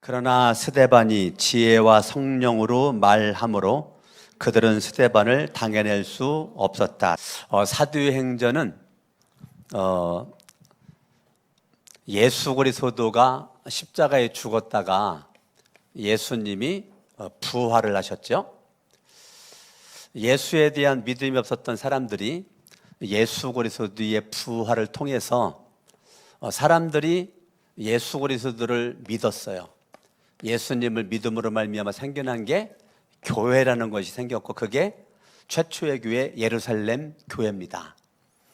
그러나 스데반이 지혜와 성령으로 말함으로 그들은 스데반을 당해낼 수 없었다. 사도행전은 예수 그리스도가 십자가에 죽었다가 예수님이 부활을 하셨죠. 예수에 대한 믿음이 없었던 사람들이 예수 그리스도의 부활을 통해서 사람들이 예수 그리스도를 믿었어요. 예수님을 믿음으로 말미암아 생겨난 게 교회라는 것이 생겼고, 그게 최초의 교회 예루살렘 교회입니다.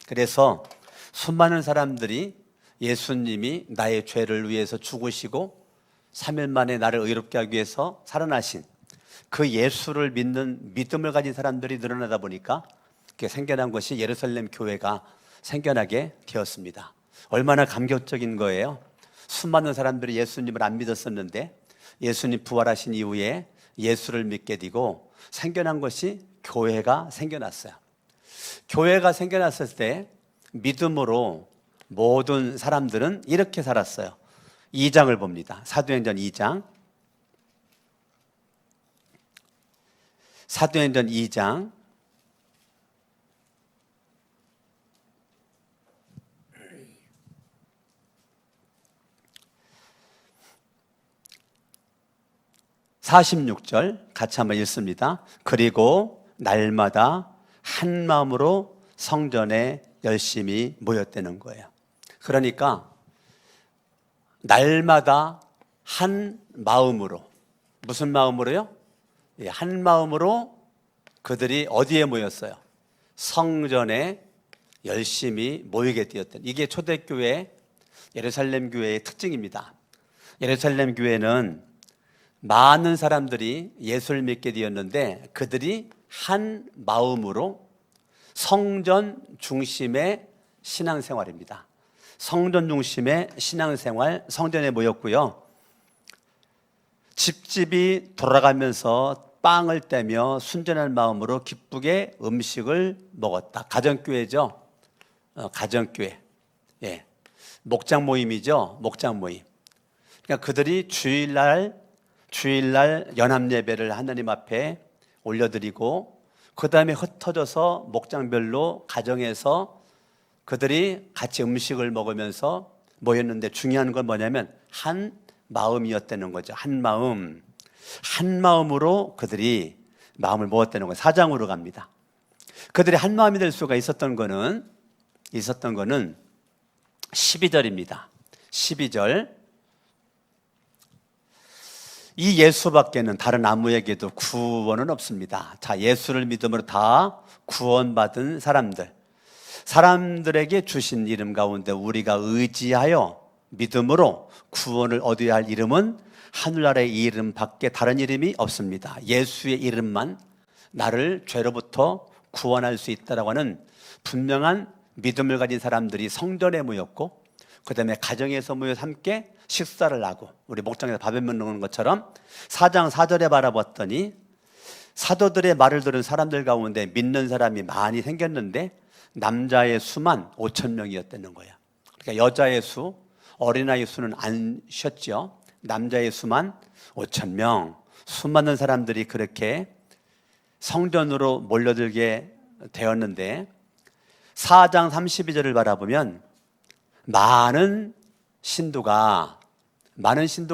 그래서 수많은 사람들이 예수님이 나의 죄를 위해서 죽으시고 3일 만에 나를 의롭게 하기 위해서 살아나신 그 예수를 믿는 믿음을 가진 사람들이 늘어나다 보니까 그게 생겨난 것이 예루살렘 교회가 생겨나게 되었습니다. 얼마나 감격적인 거예요. 수많은 사람들이 예수님을 안 믿었었는데 예수님 부활하신 이후에 예수를 믿게 되고 생겨난 것이 교회가 생겨났어요. 교회가 생겨났을 때 믿음으로 모든 사람들은 이렇게 살았어요. 2장을 봅니다. 사도행전 2장. 사도행전 2장 46절 같이 한번 읽습니다. 그리고 날마다 한 마음으로 성전에 열심히 모였다는 거예요. 그러니까 날마다 한 마음으로, 무슨 마음으로요? 한 마음으로 그들이 어디에 모였어요? 성전에 열심히 모이게 되었던, 이게 초대교회 예루살렘 교회의 특징입니다. 예루살렘 교회는 많은 사람들이 예수를 믿게 되었는데 그들이 한 마음으로 성전 중심의 신앙생활입니다. 성전 중심의 신앙생활, 성전에 모였고요. 집집이 돌아가면서 빵을 떼며 순전한 마음으로 기쁘게 음식을 먹었다. 가정교회죠. 가정교회. 예. 목장 모임이죠. 목장 모임. 그러니까 그들이 주일날 연합예배를 하나님 앞에 올려드리고 그 다음에 흩어져서 목장별로 가정에서 그들이 같이 음식을 먹으면서 모였는데 중요한 건 뭐냐면 한 마음이었다는 거죠. 한 마음. 한 마음으로 그들이 마음을 모았다는 거예요. 4장으로 갑니다. 그들이 한 마음이 될 수가 있었던 거는 12절입니다. 12절. 이 예수밖에는 다른 아무에게도 구원은 없습니다. 자, 예수를 믿음으로 다 구원받은 사람들에게 주신 이름 가운데 우리가 의지하여 믿음으로 구원을 얻어야 할 이름은 하늘나라의 이름 밖에 다른 이름이 없습니다. 예수의 이름만 나를 죄로부터 구원할 수 있다라고 하는 분명한 믿음을 가진 사람들이 성전에 모였고, 그 다음에 가정에서 모여서 함께 식사를 하고, 우리 목장에서 밥을 먹는 것처럼 4장 4절에 바라봤더니 사도들의 말을 들은 사람들 가운데 믿는 사람이 많이 생겼는데 남자의 수만 5천 명이었다는 거예요. 그러니까 여자의 수, 어린아이 수는 안 쉬었죠. 남자의 수만 5천 명. 수많은 사람들이 그렇게 성전으로 몰려들게 되었는데 4장 32절을 바라보면 많은 신도가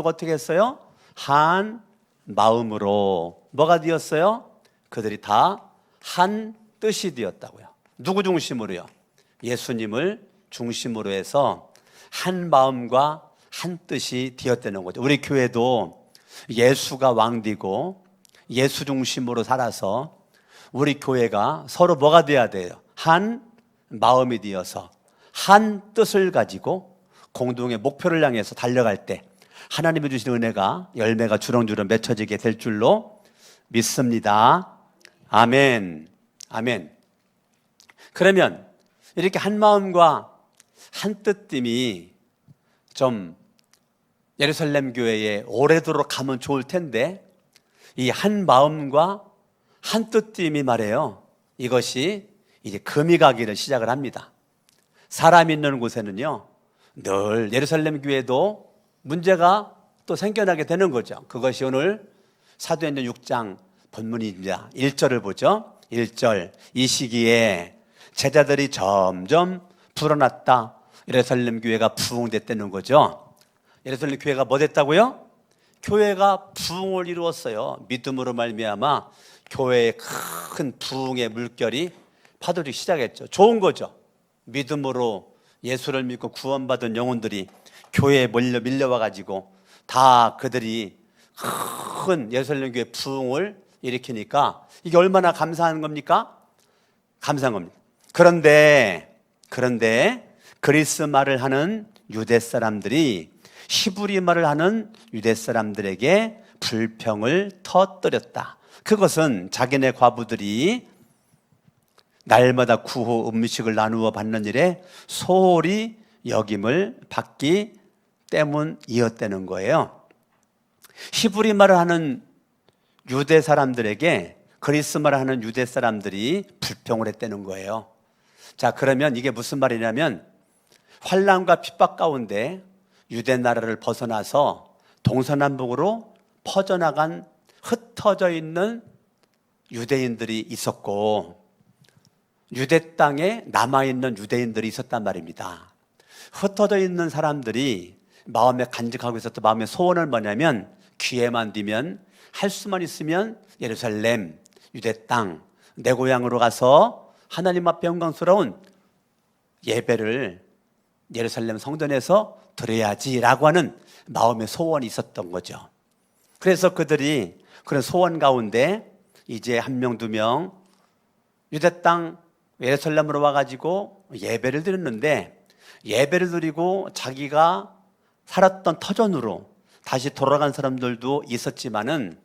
어떻게 했어요? 한 마음으로 뭐가 되었어요? 그들이 다 한 뜻이 되었다고요. 누구 중심으로요? 예수님을 중심으로 해서 한 마음과 한 뜻이 되었다는 거죠. 우리 교회도 예수가 왕되고 예수 중심으로 살아서 우리 교회가 서로 뭐가 돼야 돼요? 한 마음이 되어서 한 뜻을 가지고 공동의 목표를 향해서 달려갈 때 하나님이 주신 은혜가 열매가 주렁주렁 맺혀지게 될 줄로 믿습니다. 아멘. 아멘. 그러면 이렇게 한 마음과 한 뜻됨이 좀 예루살렘 교회에 오래도록 가면 좋을 텐데, 이 한 마음과 한 뜻됨이 말해요. 이것이 이제 금이 가기를 시작을 합니다. 사람 있는 곳에는요, 늘 예루살렘 교회도 문제가 또 생겨나게 되는 거죠. 그것이 오늘 사도행전 6장 본문입니다. 1절을 보죠. 1절, 이 시기에 제자들이 점점 불어났다. 예루살렘 교회가 부흥됐다는 거죠. 예루살렘 교회가 뭐 됐다고요? 교회가 부흥을 이루었어요. 믿음으로 말미암아 교회의 큰 부흥의 물결이 파도르기 시작했죠. 좋은 거죠. 믿음으로 예수를 믿고 구원받은 영혼들이 교회에 밀려와가지고 다 그들이 큰 예루살렘 교회 부흥을 일으키니까 이게 얼마나 감사한 겁니까? 감사한 겁니다. 그런데 그리스 말을 하는 유대 사람들이 히브리 말을 하는 유대 사람들에게 불평을 터뜨렸다. 그것은 자기네 과부들이 날마다 구호 음식을 나누어 받는 일에 소홀히 여김을 받기 때문이었다는 거예요. 히브리 말을 하는 유대 사람들에게 그리스 말을 하는 유대 사람들이 불평을 했다는 거예요. 자, 그러면 이게 무슨 말이냐면 환난과 핍박 가운데 유대 나라를 벗어나서 동서남북으로 퍼져나간 흩어져 있는 유대인들이 있었고 유대 땅에 남아있는 유대인들이 있었단 말입니다. 흩어져 있는 사람들이 마음에 간직하고 있었던 마음의 소원은 뭐냐면 귀에만 뒤면 할 수만 있으면 예루살렘, 유대 땅, 내 고향으로 가서 하나님 앞에 영광스러운 예배를 예루살렘 성전에서 드려야지라고 하는 마음의 소원이 있었던 거죠. 그래서 그들이 그런 소원 가운데 이제 한 명, 두 명 유대 땅 예루살렘으로 와가지고 예배를 드렸는데 예배를 드리고 자기가 살았던 터전으로 다시 돌아간 사람들도 있었지만은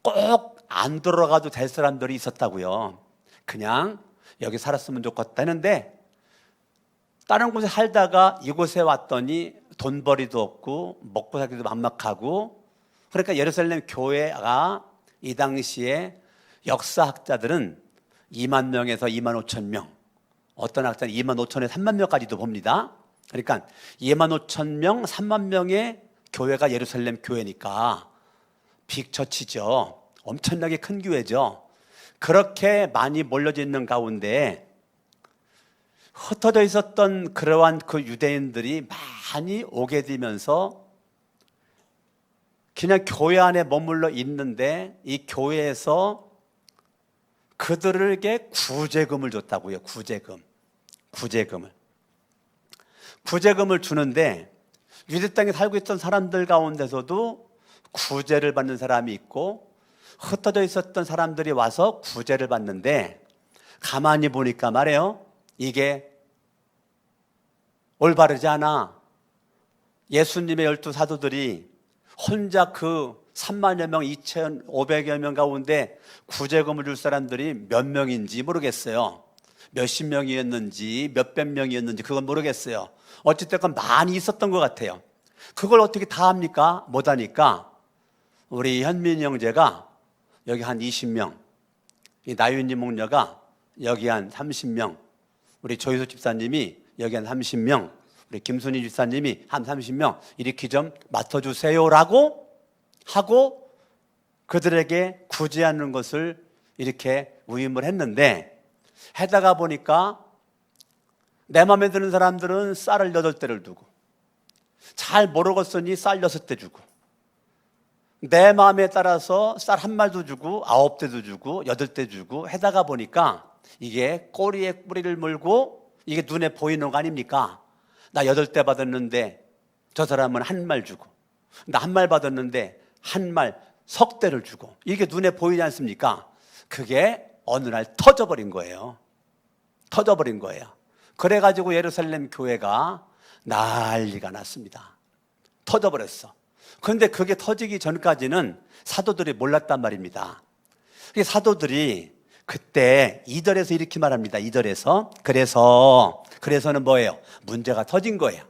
꼭 안 돌아가도 될 사람들이 있었다고요. 그냥 여기 살았으면 좋겠다 했는데 다른 곳에 살다가 이곳에 왔더니 돈벌이도 없고 먹고 살기도 막막하고 그러니까 예루살렘 교회가 이 당시에 역사학자들은 2만 명에서 2만 5천 명, 어떤 학자는 2만 5천에서 3만 명까지도 봅니다. 그러니까 2만 5천 명, 3만 명의 교회가 예루살렘 교회니까 빅처치죠. 엄청나게 큰 교회죠. 그렇게 많이 몰려져 있는 가운데 흩어져 있었던 그러한 그 유대인들이 많이 오게 되면서 그냥 교회 안에 머물러 있는데 이 교회에서 그들에게 구제금을 줬다고요. 구제금을 주는데 유대 땅에 살고 있던 사람들 가운데서도 구제를 받는 사람이 있고 흩어져 있었던 사람들이 와서 구제를 받는데 가만히 보니까 말이에요. 이게 올바르지 않아. 예수님의 12 사도들이 혼자 그 3만여 명, 2,500여 명 가운데 구제금을 줄 사람들이 몇 명인지 모르겠어요. 몇십 명이었는지 몇백 명이었는지 그건 모르겠어요. 어쨌든 많이 있었던 것 같아요. 그걸 어떻게 다 합니까? 못하니까 우리 현민이 형제가 여기 한 20명, 이 나윤이 목녀가 여기 한 30명, 우리 조희수 집사님이 여기 한 30명, 우리 김순희 집사님이 한 30명 이렇게 좀 맡아주세요라고 하고 그들에게 구제하는 것을 이렇게 위임을 했는데 해다가 보니까 내 마음에 드는 사람들은 쌀을 8대를 두고 잘 모르겠으니 쌀 6대 주고 내 마음에 따라서 쌀 한 말도 주고 9대도 주고 8대 주고 해다가 보니까 이게 꼬리에 뿌리를 물고 이게 눈에 보이는 거 아닙니까? 나 8대 받았는데 저 사람은 한 말 주고 나 한 말 받았는데 한 말 석 대를 주고 이게 눈에 보이지 않습니까? 그게 어느 날 터져버린 거예요. 그래가지고 예루살렘 교회가 난리가 났습니다. 터져버렸어. 그런데 그게 터지기 전까지는 사도들이 몰랐단 말입니다. 사도들이 그때 2절에서 이렇게 말합니다. 2절에서 그래서는 뭐예요? 문제가 터진 거예요.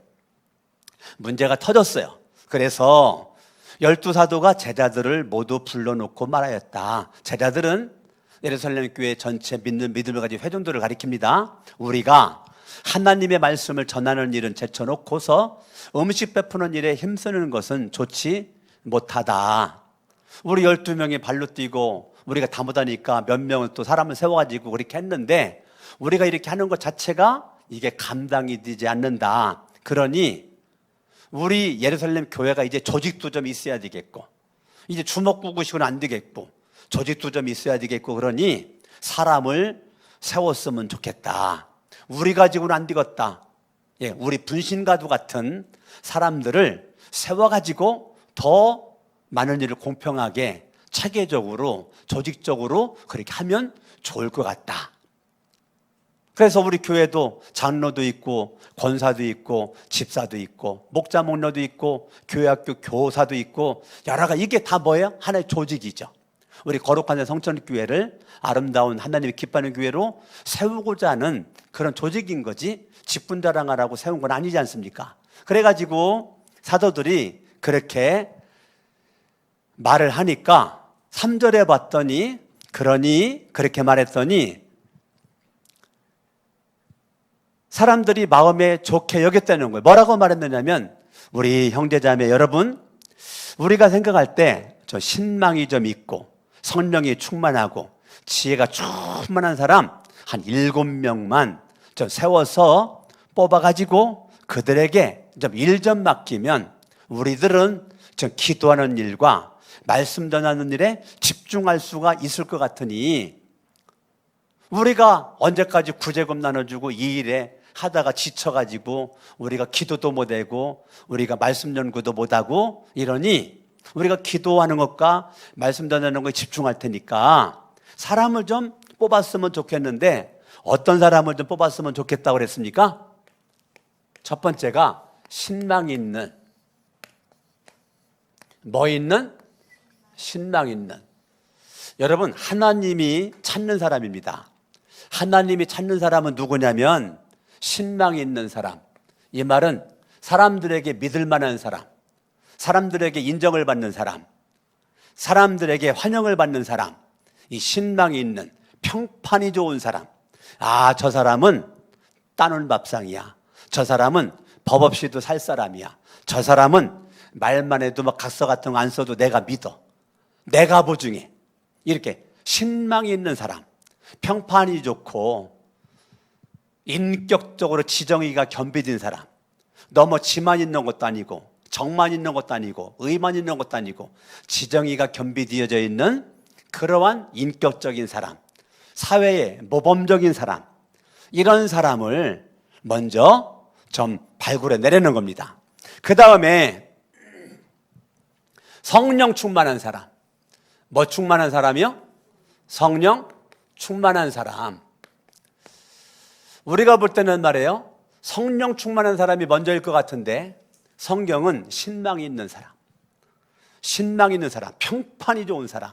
문제가 터졌어요. 그래서 12사도가 제자들을 모두 불러놓고 말하였다. 제자들은 예루살렘 교회 전체 믿음을 가진 회중들을 가리킵니다. 우리가 하나님의 말씀을 전하는 일은 제쳐놓고서 음식 베푸는 일에 힘쓰는 것은 좋지 못하다. 우리 12명이 발로 뛰고 우리가 다 못하니까 몇 명은 또 사람을 세워가지고 그렇게 했는데 우리가 이렇게 하는 것 자체가 이게 감당이 되지 않는다. 그러니 우리 예루살렘 교회가 이제 조직도 좀 있어야 되겠고, 이제 주먹구구식은 안 되겠고, 조직도 좀 있어야 되겠고, 그러니 사람을 세웠으면 좋겠다. 우리 가지고는 안 되겠다. 예, 우리 분신가도 같은 사람들을 세워가지고 더 많은 일을 공평하게, 체계적으로, 조직적으로 그렇게 하면 좋을 것 같다. 그래서 우리 교회도 장로도 있고 권사도 있고 집사도 있고 목자 목녀도 있고 교회학교 교사도 있고 여러 가지, 이게 다 뭐예요? 하나의 조직이죠. 우리 거룩한 성천교회를 아름다운 하나님이 기뻐하는 교회로 세우고자 하는 그런 조직인 거지, 직분 자랑하라고 세운 건 아니지 않습니까? 그래가지고 사도들이 그렇게 말을 하니까 3절에 봤더니, 그러니 그렇게 말했더니 사람들이 마음에 좋게 여겼다는 거예요. 뭐라고 말했느냐면, 우리 형제자매 여러분, 우리가 생각할 때 저 신망이 좀 있고 성령이 충만하고 지혜가 충만한 사람 한 7명만 좀 세워서 뽑아가지고 그들에게 좀 일 좀 맡기면 우리들은 좀 기도하는 일과 말씀 전하는 일에 집중할 수가 있을 것 같으니, 우리가 언제까지 구제금 나눠주고 이 일에 하다가 지쳐가지고 우리가 기도도 못하고 우리가 말씀 연구도 못하고 이러니, 우리가 기도하는 것과 말씀 전하는 것에 집중할 테니까 사람을 좀 뽑았으면 좋겠는데, 어떤 사람을 좀 뽑았으면 좋겠다고 그랬습니까? 첫 번째가 신망 있는, 뭐 있는? 신망 있는. 여러분, 하나님이 찾는 사람입니다. 하나님이 찾는 사람은 누구냐면 신망이 있는 사람. 이 말은 사람들에게 믿을 만한 사람, 사람들에게 인정을 받는 사람, 사람들에게 환영을 받는 사람, 이 신망이 있는, 평판이 좋은 사람. 아, 저 사람은 따놓은 밥상이야. 저 사람은 법 없이도 살 사람이야. 저 사람은 말만 해도 막 각서 같은 거 안 써도 내가 믿어, 내가 보증해. 이렇게 신망이 있는 사람, 평판이 좋고 인격적으로 지정의가 겸비된 사람, 너무 지만 있는 것도 아니고 정만 있는 것도 아니고 의만 있는 것도 아니고 지정의가 겸비되어져 있는 그러한 인격적인 사람, 사회의 모범적인 사람, 이런 사람을 먼저 좀 발굴해 내려는 겁니다. 그 다음에 성령 충만한 사람. 뭐 충만한 사람이요? 성령 충만한 사람. 우리가 볼 때는 말이에요, 성령 충만한 사람이 먼저일 것 같은데 성경은 신망이 있는 사람, 신망이 있는 사람, 평판이 좋은 사람.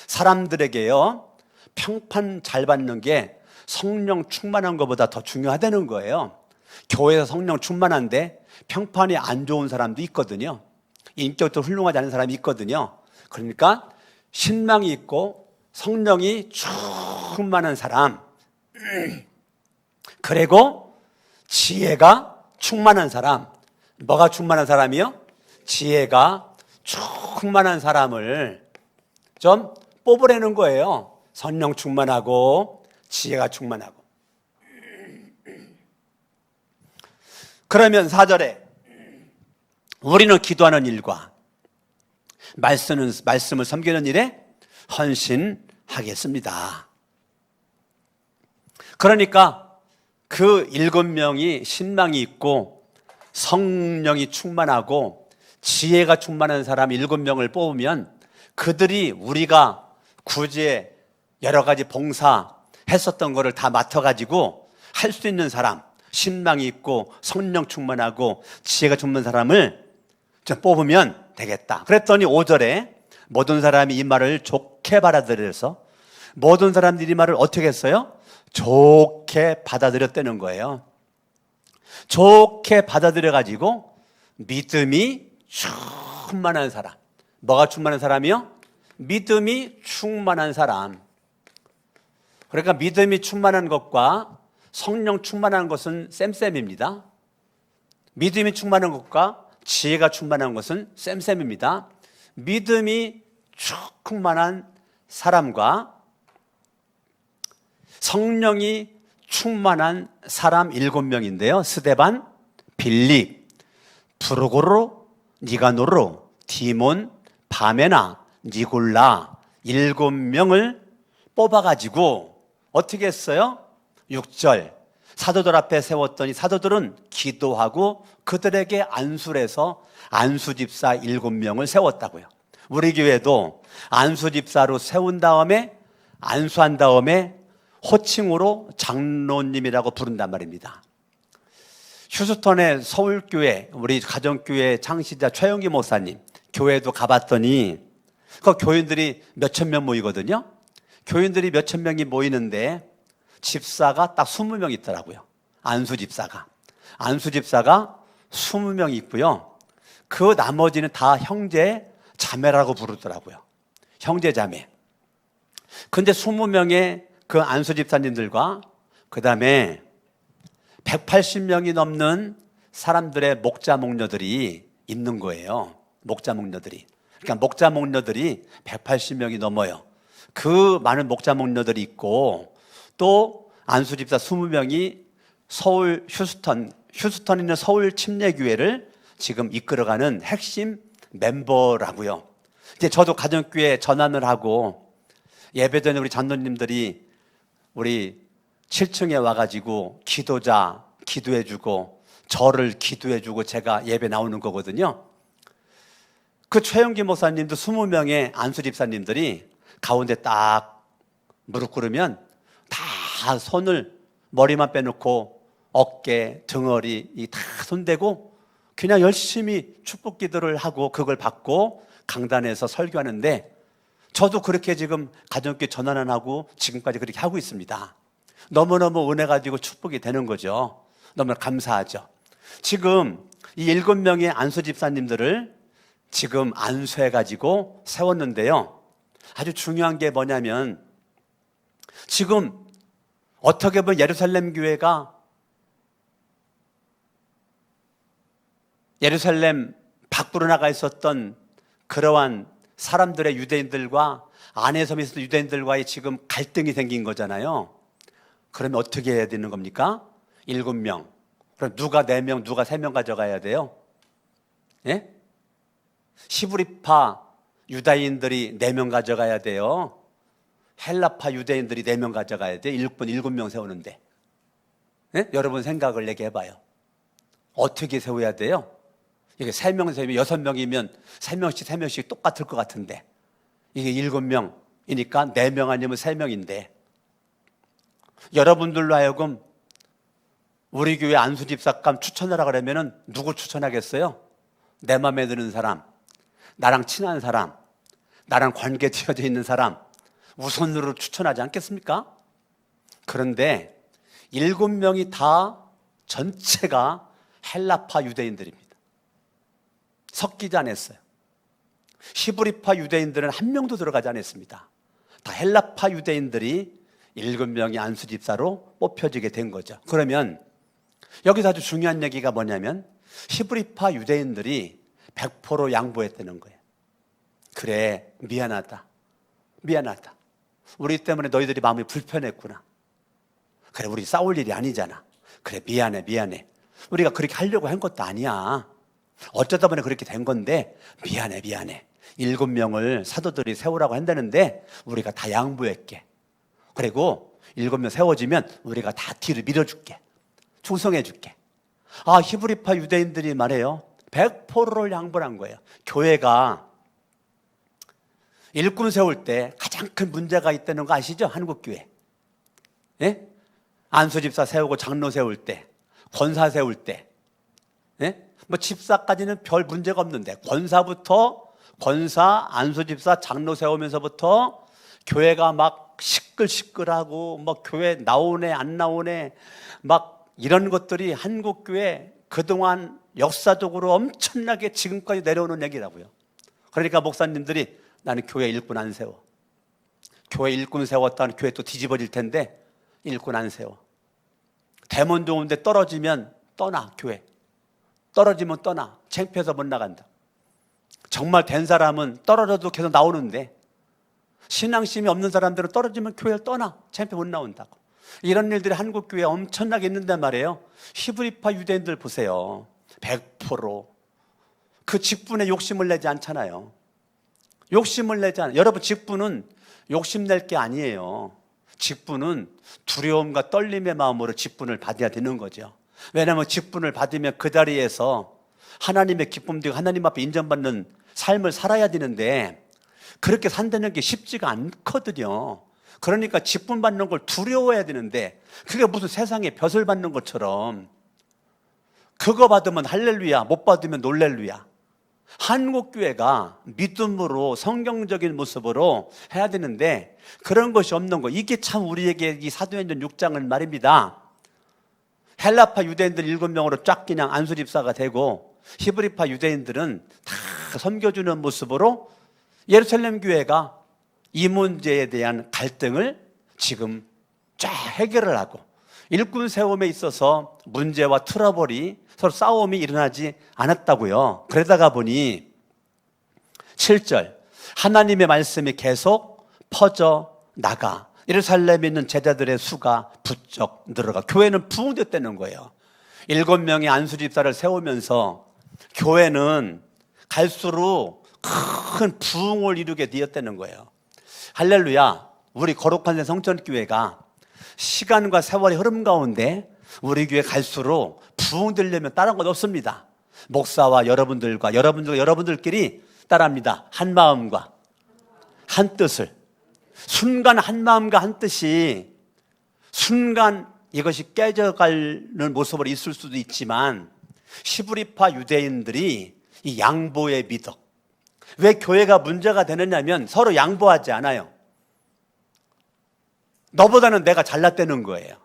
사람들에게요, 평판 잘 받는 게 성령 충만한 것보다 더 중요하다는 거예요. 교회에서 성령 충만한데 평판이 안 좋은 사람도 있거든요. 인격도 훌륭하지 않은 사람이 있거든요. 그러니까 신망이 있고 성령이 충만한 사람, 그리고 지혜가 충만한 사람. 뭐가 충만한 사람이요? 지혜가 충만한 사람을 좀 뽑으라는 거예요. 성령 충만하고 지혜가 충만하고. 그러면 4절에 우리는 기도하는 일과 말씀을 섬기는 일에 헌신하겠습니다. 그러니까 그 7명이 신망이 있고 성령이 충만하고 지혜가 충만한 사람 7명을 뽑으면 그들이 우리가 구제 여러 가지 봉사 했었던 거를 다 맡아가지고 할 수 있는 사람, 신망이 있고 성령 충만하고 지혜가 충만한 사람을 좀 뽑으면 되겠다. 그랬더니 5절에 모든 사람이 이 말을 좋게 받아들여서, 모든 사람들이 이 말을 어떻게 했어요? 좋게 받아들였다는 거예요. 좋게 받아들여가지고 믿음이 충만한 사람. 뭐가 충만한 사람이요? 믿음이 충만한 사람. 그러니까 믿음이 충만한 것과 성령 충만한 것은 쌤쌤입니다. 믿음이 충만한 것과 지혜가 충만한 것은 쌤쌤입니다. 믿음이 충만한 사람과 성령이 충만한 사람 7명인데요. 스데반, 빌립, 프로고로, 니가노르, 디몬, 바메나, 니골라 7명을 뽑아가지고 어떻게 했어요? 6절 사도들 앞에 세웠더니 사도들은 기도하고 그들에게 안수해서 안수집사 7명을 세웠다고요. 우리 교회도 안수집사로 세운 다음에 안수한 다음에 호칭으로 장로님이라고 부른단 말입니다. 휴스턴의 서울교회 우리 가정교회 창시자 최영기 목사님 교회도 가봤더니 그 교인들이 몇천 명 모이거든요. 교인들이 몇천 명이 모이는데 집사가 딱 20명 있더라고요. 안수집사가 20명 있고요. 그 나머지는 다 형제 자매라고 부르더라고요. 형제 자매. 근데 20명의 그 안수집사님들과 그 다음에 180명이 넘는 사람들의 목자 목녀들이 있는 거예요. 목자 목녀들이. 그러니까 목자 목녀들이 180명이 넘어요. 그 많은 목자 목녀들이 있고 또 안수집사 20명이 서울 휴스턴에 있는 서울 침례교회를 지금 이끌어가는 핵심 멤버라고요. 이제 저도 가정교회 전환을 하고 예배 전에 우리 장로님들이 우리 7층에 와가지고 기도자 기도해주고 저를 기도해주고 제가 예배 나오는 거거든요. 그 최영기 목사님도 20명의 안수집사님들이 가운데 딱 무릎 꿇으면 다 손을 머리만 빼놓고 어깨, 등허리 다 손대고 그냥 열심히 축복 기도를 하고 그걸 받고 강단에서 설교하는데 저도 그렇게 지금 가정교회 전환을 하고 지금까지 그렇게 하고 있습니다. 너무너무 은혜 가지고 축복이 되는 거죠. 너무나 감사하죠. 지금 이 7명의 안수 집사님들을 지금 안수해 가지고 세웠는데요. 아주 중요한 게 뭐냐면 지금 어떻게 보면 예루살렘 교회가 예루살렘 밖으로 나가 있었던 그러한 사람들의 유대인들과 안에서 있었던 유대인들과의 지금 갈등이 생긴 거잖아요. 그러면 어떻게 해야 되는 겁니까? 7명. 그럼 누가 4명, 누가 3명 가져가야 돼요? 예? 히브리파 유다인들이 4명 가져가야 돼요. 헬라파 유대인들이 4명 가져가야 돼. 7명 세우는데. 예? 여러분 생각을 얘기해봐요. 어떻게 세워야 돼요? 이게 3명 세우면 6명이면 3명씩 똑같을 것 같은데 이게 7명이니까 4명 아니면 3명인데 여러분들로 하여금 우리 교회 안수집사감 추천하라 그러면은 누구 추천하겠어요? 내 마음에 드는 사람, 나랑 친한 사람, 나랑 관계 되어져 있는 사람 우선으로 추천하지 않겠습니까? 그런데 7명이 다 전체가 헬라파 유대인들입니다. 섞이지 않았어요. 히브리파 유대인들은 한 명도 들어가지 않았습니다. 다 헬라파 유대인들이 7명의 안수집사로 뽑혀지게 된 거죠. 그러면 여기서 아주 중요한 얘기가 뭐냐면 히브리파 유대인들이 100% 양보했다는 거예요. 그래, 미안하다. 우리 때문에 너희들이 마음이 불편했구나. 그래, 우리 싸울 일이 아니잖아. 그래, 미안해. 우리가 그렇게 하려고 한 것도 아니야. 어쩌다 보니 그렇게 된 건데 미안해. 7명을 사도들이 세우라고 한다는데 우리가 다 양보할게. 그리고 7명 세워지면 우리가 다 뒤를 밀어줄게. 충성해줄게. 히브리파 유대인들이 말해요. 100%를 양보한 거예요. 교회가 일꾼 세울 때 가장 큰 문제가 있다는 거 아시죠? 한국교회. 예? 안수집사 세우고 장로 세울 때, 권사 세울 때, 예? 뭐 집사까지는 별 문제가 없는데 권사, 안수집사, 장로 세우면서부터 교회가 막 시끌시끌하고 뭐 교회 나오네 안 나오네 막 이런 것들이 한국교회 그동안 역사적으로 엄청나게 지금까지 내려오는 얘기라고요. 그러니까 목사님들이 나는 교회 일꾼 안 세워. 교회 일꾼 세웠다는 교회 또 뒤집어질 텐데 일꾼 안 세워. 대면 좋은데 떨어지면 떠나, 교회. 떨어지면 떠나. 창피해서 못 나간다. 정말 된 사람은 떨어져도 계속 나오는데 신앙심이 없는 사람들은 떨어지면 교회를 떠나. 창피해 못 나온다고. 이런 일들이 한국 교회에 엄청나게 있는데 말이에요. 히브리파 유대인들 보세요. 100%그 직분에 욕심을 내지 않잖아요. 욕심을 내지 않아요. 여러분, 직분은 욕심낼 게 아니에요. 직분은 두려움과 떨림의 마음으로 직분을 받아야 되는 거죠. 왜냐하면 직분을 받으면 그 자리에서 하나님의 기쁨 되고 하나님 앞에 인정받는 삶을 살아야 되는데 그렇게 산다는 게 쉽지가 않거든요. 그러니까 직분 받는 걸 두려워해야 되는데 그게 무슨 세상에 벼슬 받는 것처럼 그거 받으면 할렐루야, 못 받으면 놀렐루야. 한국 교회가 믿음으로 성경적인 모습으로 해야 되는데 그런 것이 없는 거. 이게 참 우리에게 이 사도행전 6장은 말입니다. 헬라파 유대인들 7명으로 쫙 그냥 안수 집사가 되고 히브리파 유대인들은 다 섬겨주는 모습으로 예루살렘 교회가 이 문제에 대한 갈등을 지금 쫙 해결을 하고 일꾼 세움에 있어서 문제와 트러블이 서로 싸움이 일어나지 않았다고요. 그러다가 보니 7절 하나님의 말씀이 계속 퍼져 나가 예루살렘에 있는 제자들의 수가 부쩍 늘어가 교회는 부흥됐다는 거예요. 7명의 안수 집사를 세우면서 교회는 갈수록 큰 부흥을 이루게 되었다는 거예요. 할렐루야. 우리 거룩한 새 성전교회가 시간과 세월의 흐름 가운데 우리 교회 갈수록 부흥되려면 다른 건 없습니다. 목사와 여러분들끼리 따라합니다. 한 마음과 한 뜻을. 순간 한 마음과 한 뜻이 순간 이것이 깨져가는 모습으로 있을 수도 있지만 히브리파 유대인들이 이 양보의 미덕. 왜 교회가 문제가 되느냐면 서로 양보하지 않아요. 너보다는 내가 잘났다는 거예요.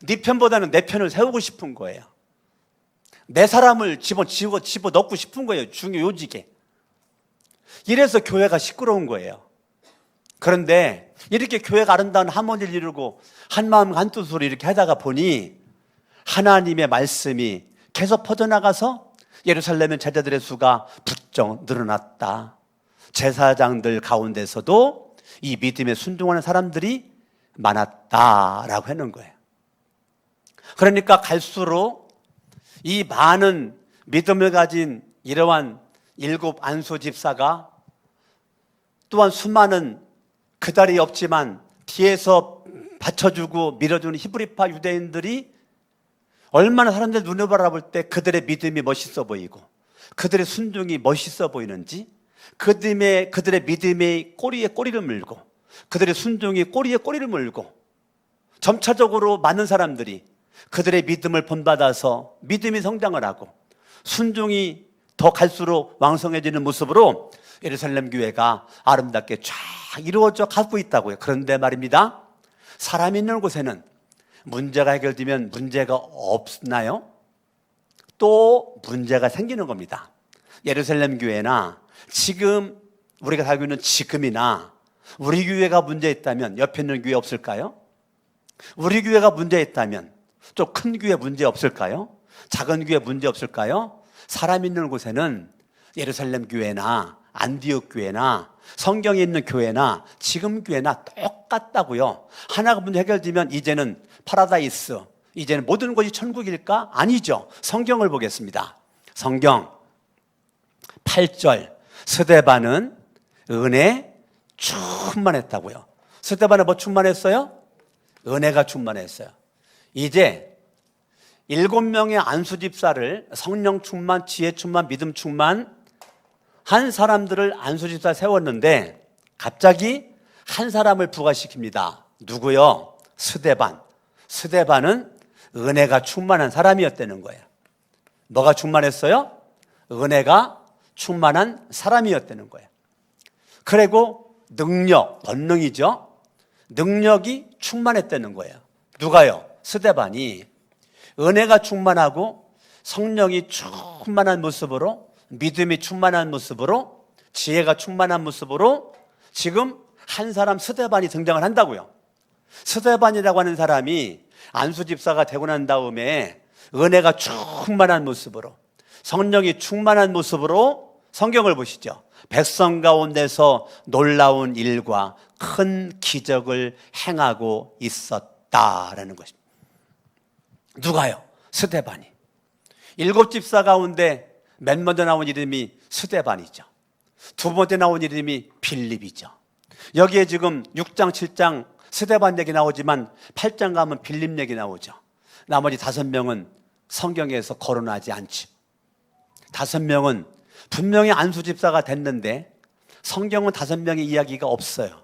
네 편보다는 내 편을 세우고 싶은 거예요. 내 사람을 집어 넣고 싶은 거예요. 요직에. 이래서 교회가 시끄러운 거예요. 그런데 이렇게 교회가 아름다운 하모니를 이루고 한 마음 한 뜻으로 이렇게 하다가 보니 하나님의 말씀이 계속 퍼져나가서 예루살렘의 제자들의 수가 부쩍 늘어났다. 제사장들 가운데서도 이 믿음에 순종하는 사람들이 많았다라고 하는 거예요. 그러니까 갈수록 이 많은 믿음을 가진 이러한 7 안수 집사가 또한 수많은 그다리 없지만 뒤에서 받쳐주고 밀어주는 히브리파 유대인들이 얼마나 사람들 눈을 바라볼 때 그들의 믿음이 멋있어 보이고 그들의 순종이 멋있어 보이는지 그들의 믿음이 꼬리에 꼬리를 물고 그들의 순종이 꼬리에 꼬리를 물고 점차적으로 많은 사람들이 그들의 믿음을 본받아서 믿음이 성장을 하고 순종이 더 갈수록 왕성해지는 모습으로 예루살렘 교회가 아름답게 쫙 이루어져 가고 있다고요. 그런데 말입니다. 사람 있는 곳에는 문제가 해결되면 문제가 없나요? 또 문제가 생기는 겁니다. 예루살렘 교회나 지금 우리가 살고 있는 지금이나 우리 교회가 문제 있다면 옆에 있는 교회 없을까요? 우리 교회가 문제 있다면 좀 큰 교회 문제 없을까요? 작은 교회 문제 없을까요? 사람 있는 곳에는 예루살렘 교회나 안디옥 교회나 성경에 있는 교회나 지금 교회나 똑같다고요. 하나가 문제 해결되면 이제는 파라다이스, 이제는 모든 것이 천국일까? 아니죠. 성경을 보겠습니다. 성경 8절 스데반은 은혜 충만했다고요. 스데반은 뭐 충만했어요? 은혜가 충만했어요. 이제 7명의 안수 집사를 성령 충만, 지혜 충만, 믿음 충만 한 사람들을 안수 집사 세웠는데 갑자기 한 사람을 부과시킵니다. 누구요? 스데반. 스데반은 은혜가 충만한 사람이었다는 거예요. 뭐가 충만했어요? 은혜가 충만한 사람이었다는 거예요. 그리고 능력, 권능이죠. 능력이 충만했다는 거예요. 누가요? 스데반이 은혜가 충만하고 성령이 충만한 모습으로 믿음이 충만한 모습으로 지혜가 충만한 모습으로 지금 한 사람 스데반이 등장을 한다고요. 스데반이라고 하는 사람이 안수 집사가 되고 난 다음에 은혜가 충만한 모습으로, 성령이 충만한 모습으로 성경을 보시죠. 백성 가운데서 놀라운 일과 큰 기적을 행하고 있었다라는 것입니다. 누가요? 스데반이. 7 집사 가운데 맨 먼저 나온 이름이 스데반이죠. 두 번째 나온 이름이 빌립이죠. 여기에 지금 6장, 7장 스데반 얘기 나오지만 8장 가면 빌립 얘기 나오죠. 나머지 5명은 성경에서 거론하지 않죠. 5명은 분명히 안수 집사가 됐는데 성경은 5명의 이야기가 없어요.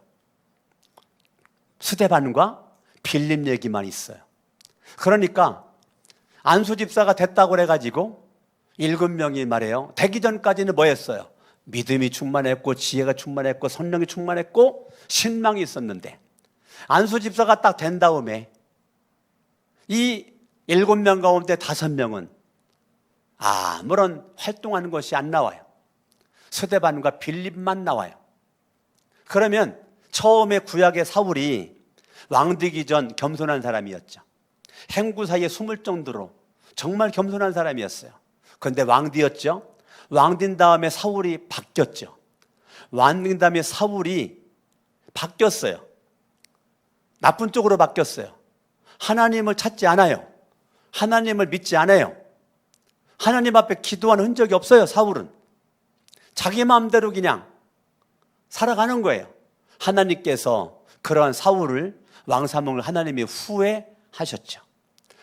스데반과 빌립 얘기만 있어요. 그러니까 안수 집사가 됐다고 그래가지고 7명이 말해요. 되기 전까지는 뭐 했어요? 믿음이 충만했고 지혜가 충만했고 성령이 충만했고 신망이 있었는데 안수 집사가 딱 된 다음에 이 7명 가운데 5명은 아무런 활동하는 것이 안 나와요. 스데반과 빌립만 나와요. 그러면 처음에 구약의 사울이 왕 되기 전 겸손한 사람이었죠. 행구 사이에 숨을 정도로 정말 겸손한 사람이었어요. 그런데 왕 되었죠. 왕 된 다음에 사울이 바뀌었죠. 왕 된 다음에 사울이 바뀌었어요. 나쁜 쪽으로 바뀌었어요. 하나님을 찾지 않아요. 하나님을 믿지 않아요. 하나님 앞에 기도하는 흔적이 없어요. 사울은 자기 마음대로 그냥 살아가는 거예요. 하나님께서 그러한 사울을 왕사몽을 하나님이 후회하셨죠.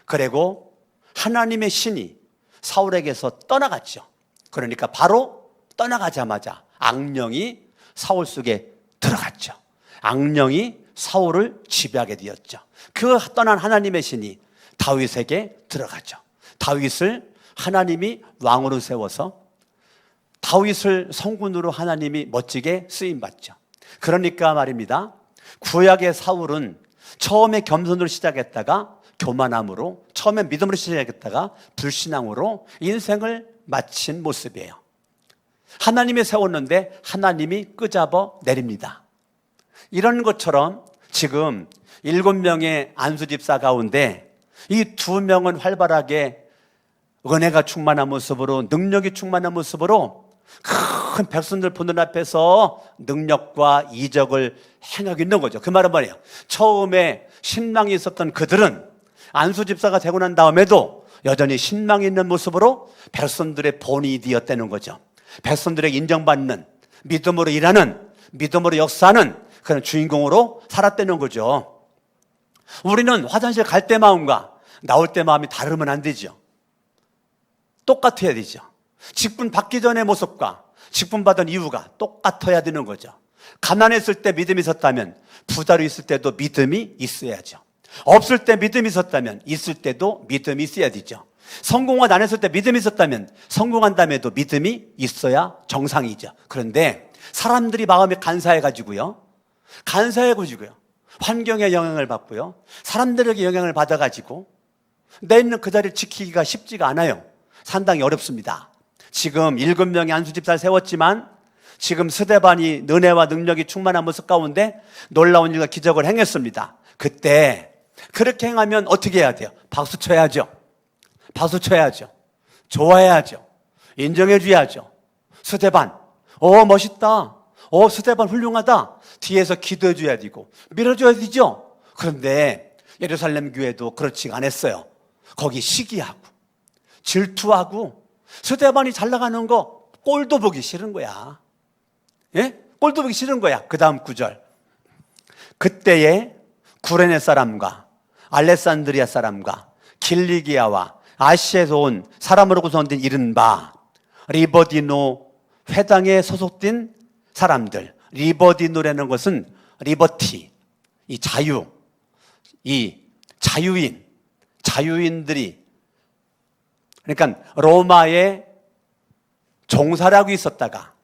그리고 하나님의 신이 사울에게서 떠나갔죠. 그러니까 바로 떠나가자마자 악령이 사울 속에 들어갔죠. 악령이 사울을 지배하게 되었죠. 그 떠난 하나님의 신이 다윗에게 들어갔죠. 다윗을 하나님이 왕으로 세워서 다윗을 성군으로 하나님이 멋지게 쓰임받죠. 그러니까 말입니다. 구약의 사울은 처음에 겸손으로 시작했다가 교만함으로, 처음에 믿음으로 시작했다가 불신앙으로 인생을 마친 모습이에요. 하나님이 세웠는데 하나님이 끄잡아 내립니다. 이런 것처럼 지금 7명의 안수 집사 가운데 이 2명은 활발하게 은혜가 충만한 모습으로, 능력이 충만한 모습으로 큰 백성들 보는 앞에서 능력과 이적을 행하고 있는 거죠. 그 말은 뭐예요? 처음에 신망이 있었던 그들은 안수 집사가 되고 난 다음에도 여전히 신망이 있는 모습으로 백성들의 본이 되었다는 거죠. 백성들에게 인정받는, 믿음으로 일하는, 믿음으로 역사하는 그런 주인공으로 살았다는 거죠. 우리는 화장실 갈 때 마음과 나올 때 마음이 다르면 안 되죠. 똑같아야 되죠. 직분 받기 전의 모습과 직분 받은 이유가 똑같아야 되는 거죠. 가난했을 때 믿음이 있었다면 부자로 있을 때도 믿음이 있어야죠. 없을 때 믿음이 있었다면 있을 때도 믿음이 있어야 되죠. 성공을 안 했을 때 믿음이 있었다면 성공한 다음에도 믿음이 있어야 정상이죠. 그런데 사람들이 마음이 간사해가지고요, 환경에 영향을 받고요, 사람들에게 영향을 받아가지고 내 있는 그 자리를 지키기가 쉽지가 않아요. 상당히 어렵습니다. 지금 7명의 안수 집사를 세웠지만 지금 스데반이 은혜와 능력이 충만한 모습 가운데 놀라운 일과 기적을 행했습니다. 그때 그렇게 행하면 어떻게 해야 돼요? 박수 쳐야죠. 박수 쳐야죠. 좋아해야죠. 인정해 줘야죠. 스데반, 멋있다. 스데반 훌륭하다. 뒤에서 기도해 줘야 되고 밀어줘야 되죠. 그런데 예루살렘 교회도 그렇지 않았어요. 거기 시기하고 질투하고 스데반이 잘 나가는 거 꼴도 보기 싫은 거야. 예? 꼴도 보기 싫은 거야. 그 다음 구절. 그때에 구레네 사람과 알렉산드리아 사람과 길리기아와 아시아에서 온 사람으로 구성된 이른바 리버디노 회당에 소속된 사람들. 리버디노라는 것은 리버티, 이 자유, 이 자유인들이, 그러니까 로마의 종사라고 있었다가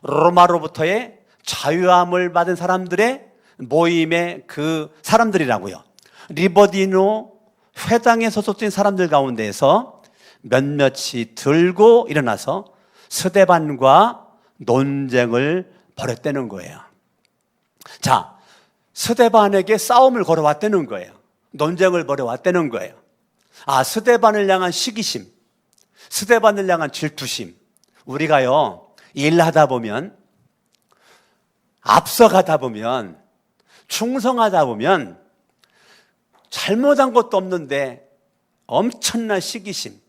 로마로부터의 자유함을 받은 사람들의 모임의 그 사람들이라고요. 리버디노 회당에 소속된 사람들 가운데에서 몇몇이 들고 일어나서 스데반과 논쟁을 벌였다는 거예요. 자, 스데반에게 싸움을 걸어왔다는 거예요. 논쟁을 벌여왔다는 거예요. 스데반을 향한 시기심, 스데반을 향한 질투심. 우리가요, 일하다 보면, 앞서가다 보면, 충성하다 보면 잘못한 것도 없는데 엄청난 시기심,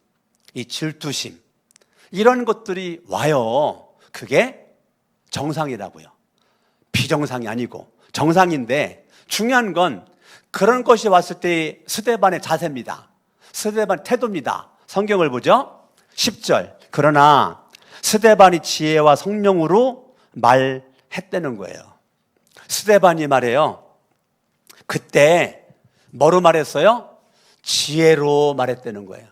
이 질투심, 이런 것들이 와요. 그게 정상이라고요. 비정상이 아니고 정상인데, 중요한 건 그런 것이 왔을 때의 스데반의 자세입니다. 스데반 태도입니다. 성경을 보죠. 10절. 그러나 스데반이 지혜와 성령으로 말했다는 거예요. 스데반이 말해요. 그때 뭐로 말했어요? 지혜로 말했다는 거예요.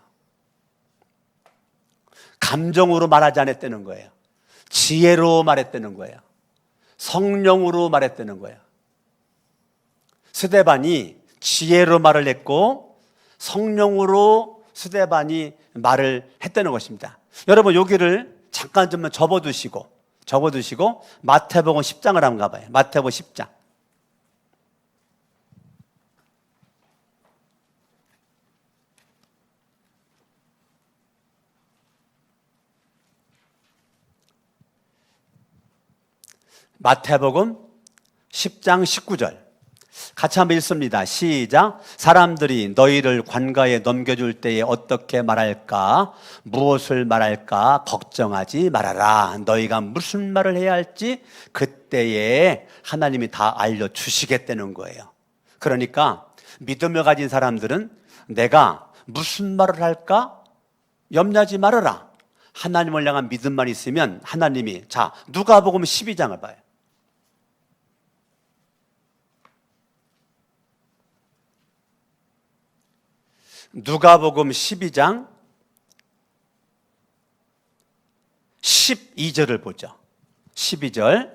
감정으로 말하지 않았다는 거예요. 지혜로 말했다는 거예요. 성령으로 말했다는 거예요. 스데반이 지혜로 말을 했고 성령으로 스데반이 말을 했다는 것입니다. 여러분, 여기를 잠깐 좀 접어두시고 마태복음 10장을 한번 가봐요. 마태복음 10장. 마태복음 10장 19절. 같이 한번 읽습니다. 시작. 사람들이 너희를 관가에 넘겨줄 때에 어떻게 말할까? 무엇을 말할까? 걱정하지 말아라. 너희가 무슨 말을 해야 할지 그때에 하나님이 다 알려주시겠다는 거예요. 그러니까 믿음을 가진 사람들은 내가 무슨 말을 할까? 염려하지 말아라. 하나님을 향한 믿음만 있으면 하나님이, 누가복음 12장을 봐요. 누가복음 12장 12절을 보죠. 12절.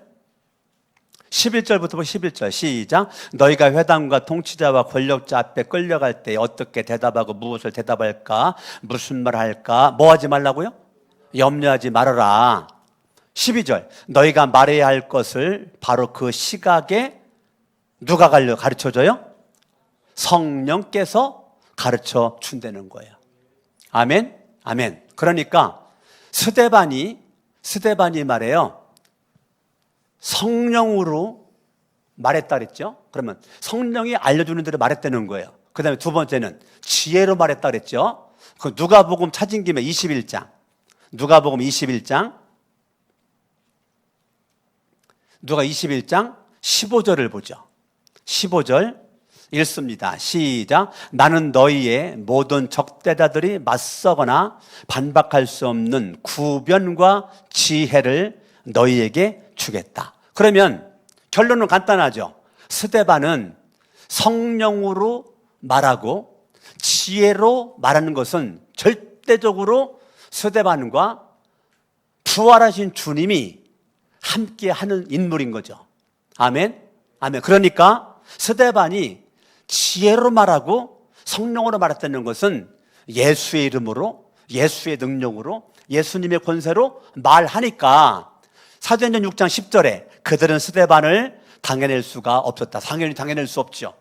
11절부터 11절 시작. 너희가 회당과 통치자와 권력자 앞에 끌려갈 때 어떻게 대답하고 무엇을 대답할까? 무슨 말을 할까? 뭐 하지 말라고요? 염려하지 말아라. 12절. 너희가 말해야 할 것을 바로 그 시각에 누가 가르쳐줘요? 성령께서 가르쳐 준다는 거예요. 아멘? 아멘. 그러니까 스데반이 말해요. 성령으로 말했다 그랬죠? 그러면 성령이 알려주는 대로 말했다는 거예요. 그 다음에 두 번째는 지혜로 말했다 그랬죠? 그 누가복음 찾은 김에 21장. 누가복음 21장. 누가 21장 15절을 보죠. 15절 읽습니다. 시작. 나는 너희의 모든 적대자들이 맞서거나 반박할 수 없는 구변과 지혜를 너희에게 주겠다. 그러면 결론은 간단하죠. 스데반은 성령으로 말하고 지혜로 말하는 것은 절대적으로 스데반과 부활하신 주님이 함께 하는 인물인 거죠. 아멘? 아멘. 그러니까 스데반이 지혜로 말하고 성령으로 말했다는 것은 예수의 이름으로, 예수의 능력으로, 예수님의 권세로 말하니까 사도행전 6장 10절에 그들은 스데반을 당해낼 수가 없었다. 당연히 당해낼 수 없죠.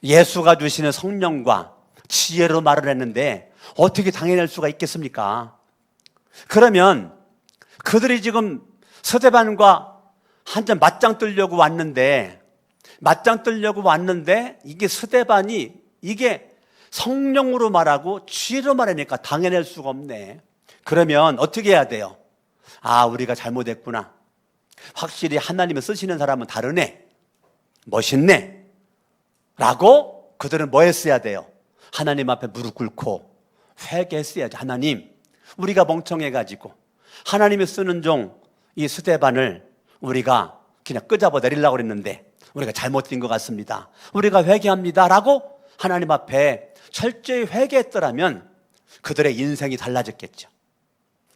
예수가 주시는 성령과 지혜로 말을 했는데 어떻게 당해낼 수가 있겠습니까? 그러면 그들이 지금 스데반과 한참 맞짱 뜨려고 왔는데 이게 스데반이 이게 성령으로 말하고 지혜로 말하니까 당해낼 수가 없네. 그러면 어떻게 해야 돼요? 우리가 잘못했구나. 확실히 하나님을 쓰시는 사람은 다르네. 멋있네. 라고 그들은 뭐 했어야 돼요? 하나님 앞에 무릎 꿇고 회개했어야지. 하나님, 우리가 멍청해가지고 하나님이 쓰는 종 이 스데반을 우리가 그냥 끄잡아 내리려고 했는데 우리가 잘못된 것 같습니다. 우리가 회개합니다. 라고 하나님 앞에 철저히 회개했더라면 그들의 인생이 달라졌겠죠.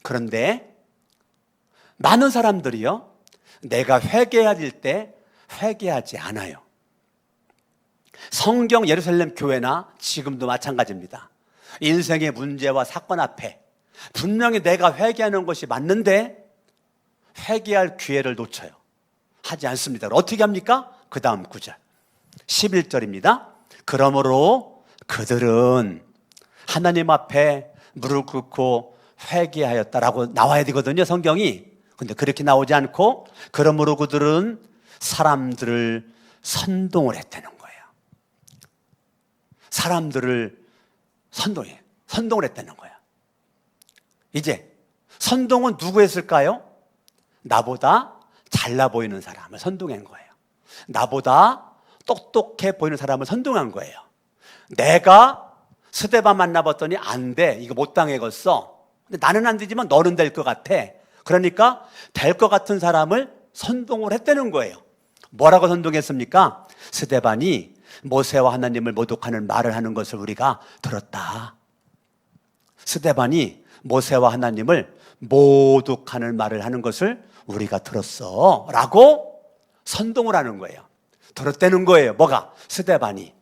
그런데 많은 사람들이요, 내가 회개해야 될 때 회개하지 않아요. 성경 예루살렘 교회나 지금도 마찬가지입니다. 인생의 문제와 사건 앞에 분명히 내가 회개하는 것이 맞는데 회개할 기회를 놓쳐요. 하지 않습니다. 어떻게 합니까? 그 다음 구절 11절입니다. 그러므로 그들은 하나님 앞에 무릎 꿇고 회개하였다라고 나와야 되거든요, 성경이. 근데 그렇게 나오지 않고 그러므로 그들은 사람들을 선동을 했다는 거예요. 사람들을 선동을 했다는 거예요. 이제 선동은 누구 했을까요? 나보다 잘나 보이는 사람을 선동한 거예요. 나보다 똑똑해 보이는 사람을 선동한 거예요. 내가 스데반 만나봤더니 안 돼. 이거 못 당해겠어. 근데 나는 안 되지만 너는 될 것 같아. 그러니까 될 것 같은 사람을 선동을 했다는 거예요. 뭐라고 선동했습니까? 스데반이 모세와 하나님을 모독하는 말을 하는 것을 우리가 들었다. 스데반이 모세와 하나님을 모독하는 말을 하는 것을 우리가 들었어 라고 선동을 하는 거예요. 들었다는 거예요. 뭐가? 스데반이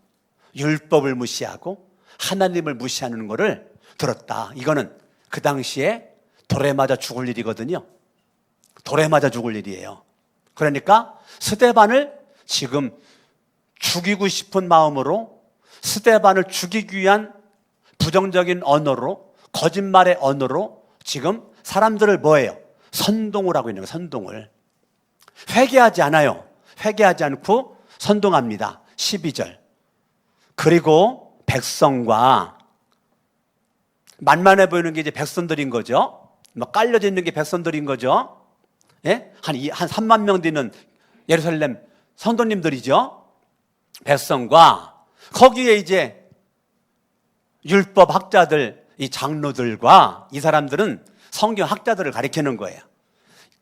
율법을 무시하고 하나님을 무시하는 것을 들었다. 이거는 그 당시에 돌에 맞아 죽을 일이거든요. 돌에 맞아 죽을 일이에요. 그러니까 스데반을 지금 죽이고 싶은 마음으로, 스데반을 죽이기 위한 부정적인 언어로, 거짓말의 언어로 지금 사람들을 뭐예요? 선동을 하고 있는 거예요. 선동을. 회개하지 않아요. 회개하지 않고 선동합니다. 12절. 그리고 백성과, 만만해 보이는 게 이제 백성들인 거죠. 뭐 깔려져 있는 게 백성들인 거죠. 예? 한 3만 명 되는 예루살렘 성도님들이죠. 백성과 거기에 이제 율법 학자들, 이 장로들과 이 사람들은 성경 학자들을 가리키는 거예요.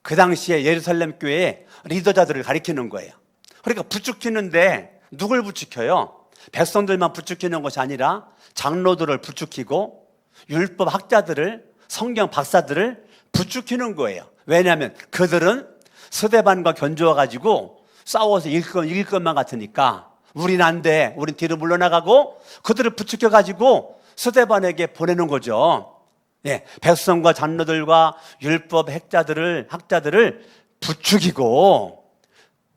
그 당시에 예루살렘 교회의 리더자들을 가리키는 거예요. 그러니까 부추기는데 누굴 부추겨요? 백성들만 부추기는 것이 아니라 장로들을 부추기고 율법 학자들을, 성경 박사들을 부추기는 거예요. 왜냐하면 그들은 스데반과 견주어가지고 싸워서 이길 것만 같으니까 우린 안 돼, 우린 뒤로 물러나가고 그들을 부추겨가지고 스데반에게 보내는 거죠. 예, 백성과 장로들과 율법 학자들을 부추기고,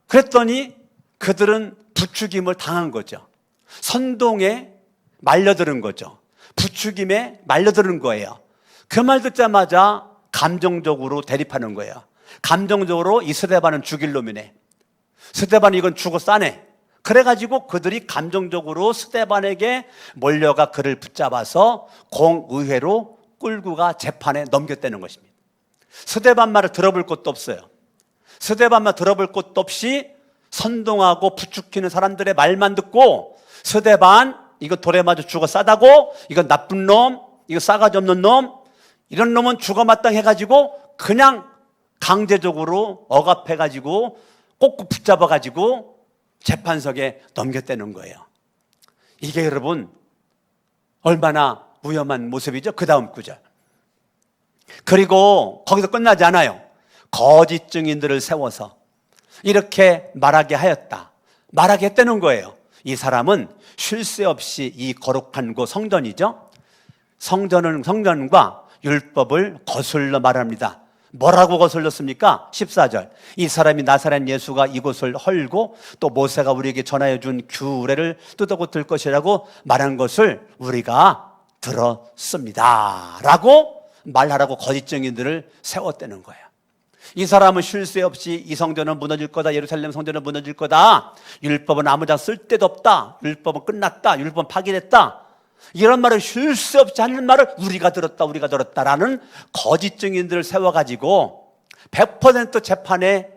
그랬더니 그들은 부추김을 당한 거죠. 선동에 말려드는 거죠. 부추김에 말려드는 거예요. 그 말 듣자마자 감정적으로 대립하는 거예요. 감정적으로 이 스데반은 죽일 놈이네, 스데반이 이건 죽어 싸네. 그래가지고 그들이 감정적으로 스데반에게 몰려가 그를 붙잡아서 공의회로 끌고 가 재판에 넘겼다는 것입니다. 스데반 말을 들어볼 것도 없어요. 스데반 말 들어볼 것도 없이 선동하고 부추기는 사람들의 말만 듣고, 스데반 이거 돌에 맞아 죽어 싸다고, 이거 나쁜 놈, 이거 싸가지 없는 놈, 이런 놈은 죽어 마땅해가지고 그냥 강제적으로 억압해가지고 꼭꼭 붙잡아가지고 재판석에 넘겼다는 거예요. 이게 여러분 얼마나 위험한 모습이죠. 그 다음 구절. 그리고 거기서 끝나지 않아요. 거짓 증인들을 세워서 이렇게 말하게 하였다, 말하게 했다는 거예요. 이 사람은 쉴 새 없이 이 거룩한 곳 성전이죠, 성전과 율법을 거슬러 말합니다. 뭐라고 거슬렀습니까? 14절. 이 사람이 나사렛 예수가 이곳을 헐고 또 모세가 우리에게 전하여 준 규례를 뜯어고칠 것이라고 말한 것을 우리가 들었습니다 라고 말하라고 거짓 증인들을 세웠다는 거예요. 이 사람은 쉴 새 없이 이 성전은 무너질 거다, 예루살렘 성전은 무너질 거다, 율법은 아무자 쓸데도 없다, 율법은 끝났다, 율법은 파기됐다, 이런 말을 쉴 새 없이 하는 말을 우리가 들었다라는 거짓 증인들을 세워가지고 100% 재판에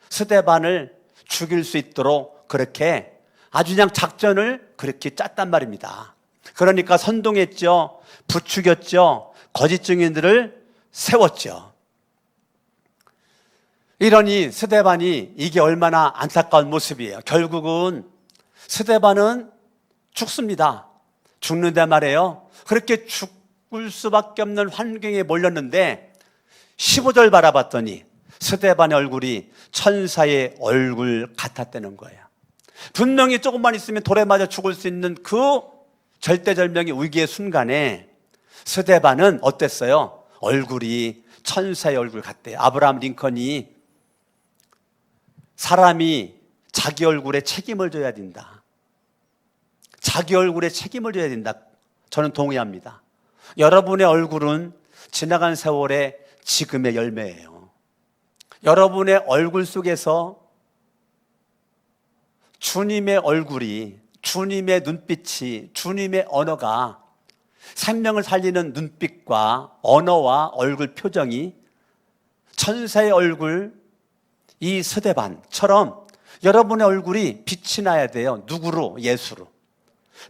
스데반을 죽일 수 있도록 그렇게 아주 그냥 작전을 그렇게 짰단 말입니다. 그러니까 선동했죠, 부추겼죠, 거짓 증인들을 세웠죠. 이러니 스데반이, 이게 얼마나 안타까운 모습이에요. 결국은 스데반은 죽습니다. 죽는데 말이에요. 그렇게 죽을 수밖에 없는 환경에 몰렸는데 15절 바라봤더니 스데반의 얼굴이 천사의 얼굴 같았다는 거예요. 분명히 조금만 있으면 돌에 맞아 죽을 수 있는 그 절대절명의 위기의 순간에 스데반은 어땠어요? 얼굴이 천사의 얼굴 같대요. 아브라함 링컨이 사람이 자기 얼굴에 책임을 져야 된다, 자기 얼굴에 책임을 져야 된다. 저는 동의합니다. 여러분의 얼굴은 지나간 세월의 지금의 열매예요. 여러분의 얼굴 속에서 주님의 얼굴이, 주님의 눈빛이, 주님의 언어가, 생명을 살리는 눈빛과 언어와 얼굴 표정이 천사의 얼굴, 이 스데반처럼 여러분의 얼굴이 빛이 나야 돼요. 누구로? 예수로.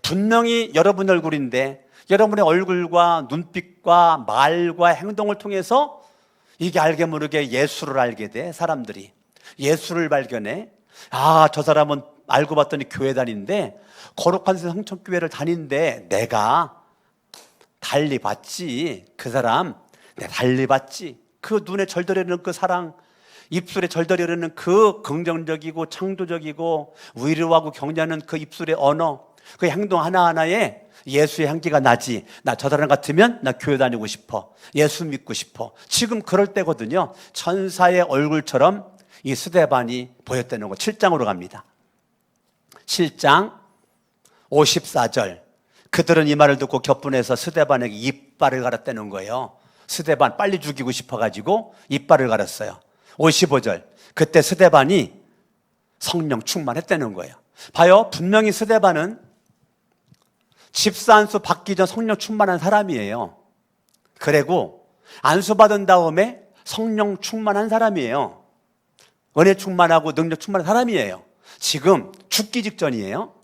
분명히 여러분 얼굴인데 여러분의 얼굴과 눈빛과 말과 행동을 통해서 이게 알게 모르게 예수를 알게 돼. 사람들이 예수를 발견해. 아, 저 사람은 알고 봤더니 교회 다니는데, 거룩한 성천교회를 다니는데 내가 달리 봤지. 그 사람 내가 달리 봤지. 그 눈에 절더려는 그 사랑, 입술에 절더려는 그 긍정적이고 창조적이고 위로하고 격려하는 그 입술의 언어, 그 행동 하나하나에 예수의 향기가 나지. 나 저 사람 같으면 나 교회 다니고 싶어. 예수 믿고 싶어. 지금 그럴 때거든요. 천사의 얼굴처럼 이 스데반이 보였다는 거. 7장으로 갑니다. 7장 54절. 그들은 이 말을 듣고 격분해서 스데반에게 이빨을 갈았다는 거예요. 스데반 빨리 죽이고 싶어가지고 이빨을 갈았어요. 55절. 그때 스데반이 성령 충만했다는 거예요. 봐요. 분명히 스데반은 집사 안수 받기 전 성령 충만한 사람이에요. 그리고 안수 받은 다음에 성령 충만한 사람이에요. 은혜 충만하고 능력 충만한 사람이에요. 지금 죽기 직전이에요.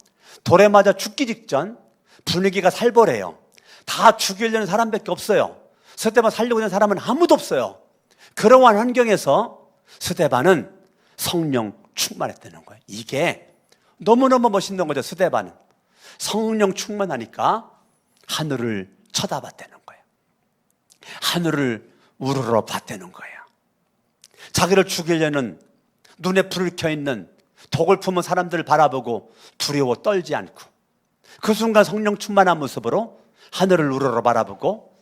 돌에 맞아 죽기 직전. 분위기가 살벌해요. 다 죽이려는 사람밖에 없어요. 스데반 살려고 하는 사람은 아무도 없어요. 그러한 환경에서 스데반은 성령 충만했다는 거예요. 이게 너무너무 멋있는 거죠. 스데반은 성령 충만하니까 하늘을 쳐다봤다는 거예요. 하늘을 우러러 봤다는 거예요. 자기를 죽이려는 눈에 불을 켜있는 독을 품은 사람들을 바라보고 두려워 떨지 않고, 그 순간 성령 충만한 모습으로 하늘을 우러러 바라보고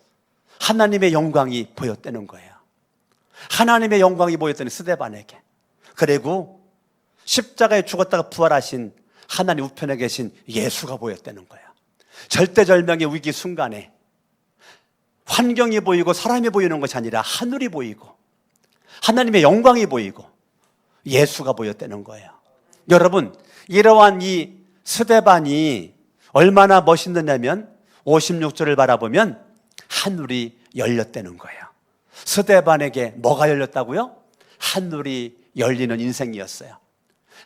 하나님의 영광이 보였다는 거예요. 하나님의 영광이 보였더니 스데반에게. 그리고 십자가에 죽었다가 부활하신 하나님 우편에 계신 예수가 보였다는 거예요. 절대절명의 위기 순간에 환경이 보이고 사람이 보이는 것이 아니라 하늘이 보이고 하나님의 영광이 보이고 예수가 보였다는 거예요. 여러분, 이러한 이 스데반이 얼마나 멋있느냐면 56절을 바라보면 하늘이 열렸다는 거예요. 스데반에게 뭐가 열렸다고요? 하늘이 열리는 인생이었어요.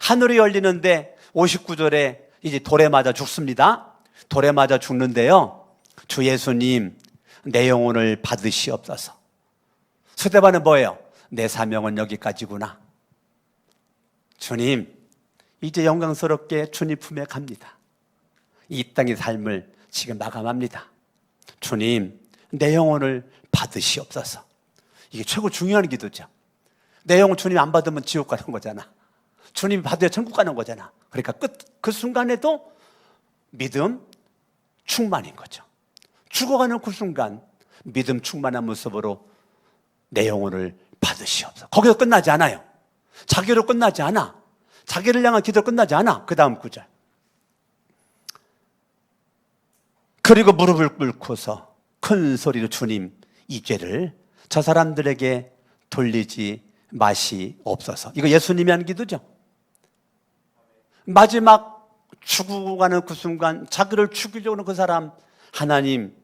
하늘이 열리는데 59절에 이제 돌에 맞아 죽습니다. 돌에 맞아 죽는데요, 주 예수님 내 영혼을 받으시옵소서. 스데반은 뭐예요? 내 사명은 여기까지구나. 주님, 이제 영광스럽게 주님 품에 갑니다. 이 땅의 삶을 지금 마감합니다. 주님, 내 영혼을 받으시옵소서. 이게 최고 중요한 기도죠. 내 영혼 주님 안 받으면 지옥 가는 거잖아. 주님이 받아야 천국 가는 거잖아. 그러니까 그 순간에도 믿음 충만인 거죠. 죽어가는 그 순간 믿음 충만한 모습으로 내 영혼을 받으시옵소서. 거기서 끝나지 않아요. 자기로 끝나지 않아. 자기를 향한 기도로 끝나지 않아. 그 다음 구절. 그리고 무릎을 꿇고서 큰 소리로 주님, 이 죄를 저 사람들에게 돌리지 마시옵소서. 이거 예수님이 한 기도죠. 마지막 죽어가는 그 순간 자기를 죽이려고 하는 그 사람, 하나님,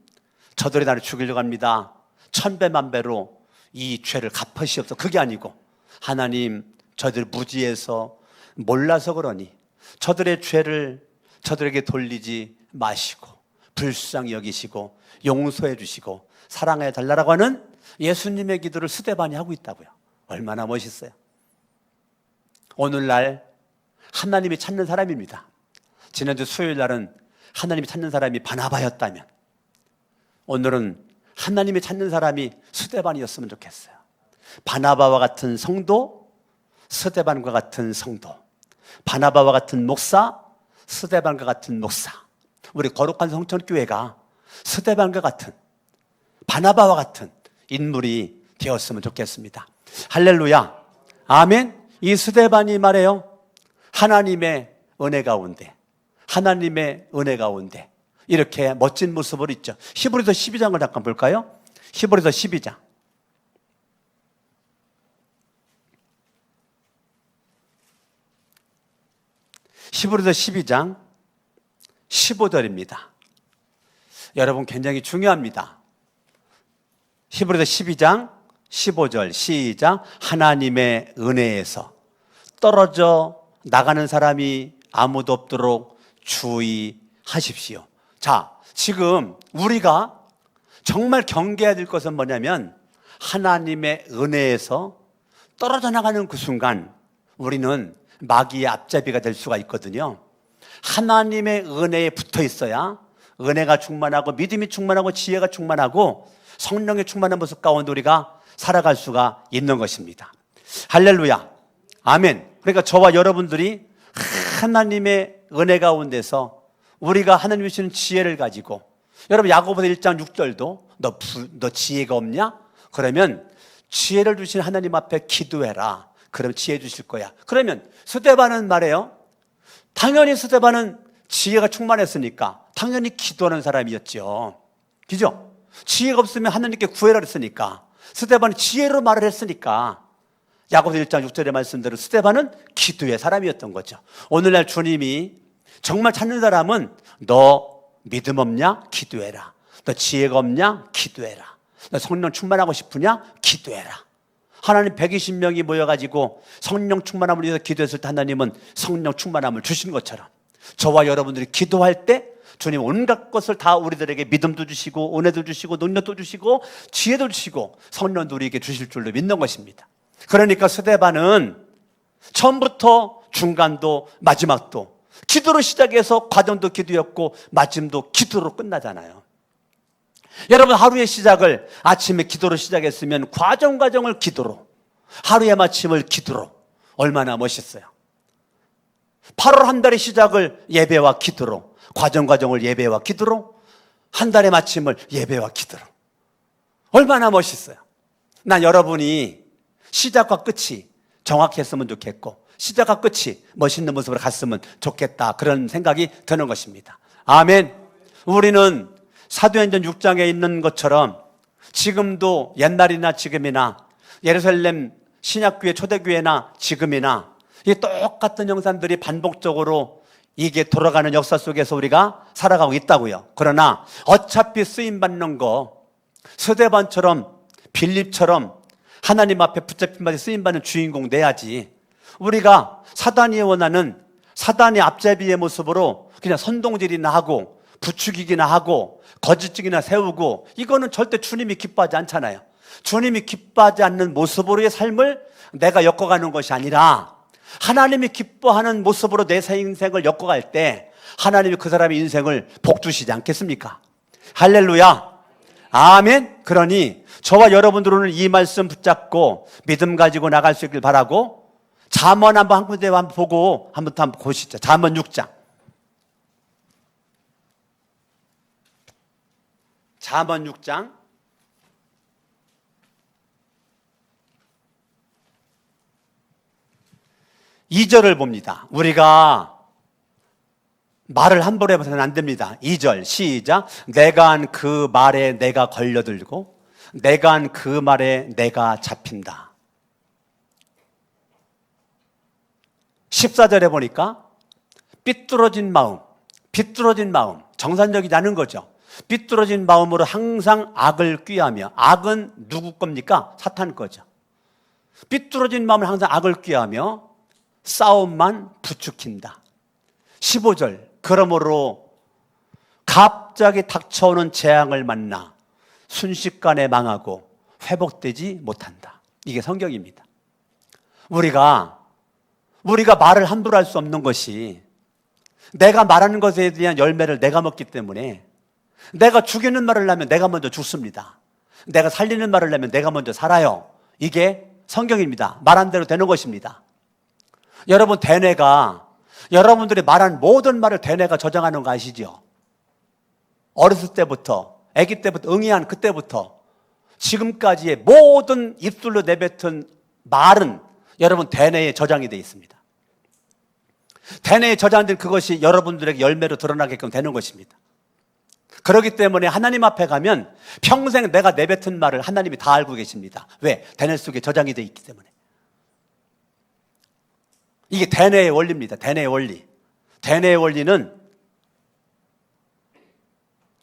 저들이 나를 죽이려고 합니다. 천배만배로 이 죄를 갚으시옵소서. 그게 아니고, 하나님, 저들 무지해서 몰라서 그러니 저들의 죄를 저들에게 돌리지 마시고 불쌍히 여기시고 용서해 주시고 사랑해 달라고 하는 예수님의 기도를 스데반이 하고 있다고요. 얼마나 멋있어요. 오늘날 하나님이 찾는 사람입니다. 지난주 수요일 날은 하나님이 찾는 사람이 바나바였다면, 오늘은 하나님이 찾는 사람이 스데반이었으면 좋겠어요. 바나바와 같은 성도, 스데반과 같은 성도, 바나바와 같은 목사, 스데반과 같은 목사. 우리 거룩한 성천교회가 스데반과 같은, 바나바와 같은 인물이 되었으면 좋겠습니다. 할렐루야, 아멘. 이 스데반이 말해요, 하나님의 은혜 가운데, 하나님의 은혜 가운데 이렇게 멋진 모습으로 있죠. 히브리서 12장을 잠깐 볼까요? 히브리서 12장. 히브리서 12장 15절입니다. 여러분 굉장히 중요합니다. 히브리서 12장 15절 시작. 하나님의 은혜에서 떨어져 나가는 사람이 아무도 없도록 주의하십시오. 자, 지금 우리가 정말 경계해야 될 것은 뭐냐면 하나님의 은혜에서 떨어져 나가는 그 순간 우리는 마귀의 앞잡이가 될 수가 있거든요. 하나님의 은혜에 붙어 있어야 은혜가 충만하고 믿음이 충만하고 지혜가 충만하고 성령의 충만한 모습 가운데 우리가 살아갈 수가 있는 것입니다. 할렐루야. 아멘. 그러니까 저와 여러분들이 하나님의 은혜 가운데서 우리가 하나님이 주시는 지혜를 가지고, 여러분 야고보서 1장 6절도 너 지혜가 없냐? 그러면 지혜를 주신 하나님 앞에 기도해라. 그럼 지혜 주실 거야. 그러면 스데반은 말해요. 당연히 스데반은 지혜가 충만했으니까 당연히 기도하는 사람이었죠. 그죠? 지혜가 없으면 하나님께 구해라 했으니까 스데반은 지혜로 말을 했으니까 야고보서 1장 6절의 말씀대로 스데반은 기도의 사람이었던 거죠. 오늘날 주님이 정말 찾는 사람은 너 믿음 없냐? 기도해라. 너 지혜가 없냐? 기도해라. 너 성령 충만하고 싶으냐? 기도해라. 하나님 120명이 모여가지고 성령 충만함을 위해서 기도했을 때 하나님은 성령 충만함을 주신 것처럼 저와 여러분들이 기도할 때 주님 온갖 것을 다 우리들에게 믿음도 주시고 은혜도 주시고 능력도 주시고 지혜도 주시고 성령도 우리에게 주실 줄로 믿는 것입니다. 그러니까 스데반은 처음부터 중간도 마지막도 기도로 시작해서 과정도 기도였고 마침도 기도로 끝나잖아요. 여러분 하루의 시작을 아침에 기도로 시작했으면 과정을 기도로, 하루의 마침을 기도로, 얼마나 멋있어요. 8월 한 달의 시작을 예배와 기도로, 과정을 예배와 기도로, 한 달의 마침을 예배와 기도로, 얼마나 멋있어요. 난 여러분이 시작과 끝이 정확했으면 좋겠고 시작과 끝이 멋있는 모습으로 갔으면 좋겠다, 그런 생각이 드는 것입니다. 아멘. 우리는 사도행전 6장에 있는 것처럼 지금도 옛날이나 지금이나 예루살렘 신약교회 초대교회나 지금이나 이 똑같은 형상들이 반복적으로 이게 돌아가는 역사 속에서 우리가 살아가고 있다고요. 그러나 어차피 쓰임받는 거 스데반처럼 빌립처럼 하나님 앞에 붙잡힌 바에 쓰임받는 주인공 내야지, 우리가 사단이 원하는 사단의 앞잡이의 모습으로 그냥 선동질이나 하고 부추기기나 하고 거짓증이나 세우고, 이거는 절대 주님이 기뻐하지 않잖아요. 주님이 기뻐하지 않는 모습으로의 삶을 내가 엮어가는 것이 아니라 하나님이 기뻐하는 모습으로 내 인생을 엮어갈 때 하나님이 그 사람의 인생을 복주시지 않겠습니까? 할렐루야. 아멘. 그러니 저와 여러분들은 이 말씀 붙잡고 믿음 가지고 나갈 수 있길 바라고, 잠언 한 군데 한번 보고 한번 보시죠. 잠언 6장. 잠언 6장 2절을 봅니다. 우리가 말을 함부로 해서는 안 됩니다. 2절 시작. 내가 한 그 말에 내가 걸려들고 내가 한 그 말에 내가 잡힌다. 14절에 보니까 삐뚤어진 마음, 정상적이지 않은 거죠. 삐뚤어진 마음으로 항상 악을 꾀하며, 악은 누구 겁니까? 사탄 거죠. 삐뚤어진 마음으로 항상 악을 꾀하며 싸움만 부추긴다. 15절 그러므로 갑자기 닥쳐오는 재앙을 만나 순식간에 망하고 회복되지 못한다. 이게 성경입니다. 우리가 말을 함부로 할 수 없는 것이, 내가 말하는 것에 대한 열매를 내가 먹기 때문에, 내가 죽이는 말을 하면 내가 먼저 죽습니다. 내가 살리는 말을 하면 내가 먼저 살아요. 이게 성경입니다. 말한 대로 되는 것입니다. 여러분 대뇌가, 여러분들이 말한 모든 말을 대뇌가 저장하는 거 아시죠? 어렸을 때부터, 아기 때부터, 응이한 그때부터 지금까지의 모든 입술로 내뱉은 말은 여러분 대뇌에 저장이 되어 있습니다. 대뇌에 저장된 그것이 여러분들에게 열매로 드러나게끔 되는 것입니다. 그렇기 때문에 하나님 앞에 가면 평생 내가 내뱉은 말을 하나님이 다 알고 계십니다. 왜? 대뇌 속에 저장이 되어 있기 때문에. 이게 대뇌의 원리입니다. 대뇌의 원리. 대뇌의 원리는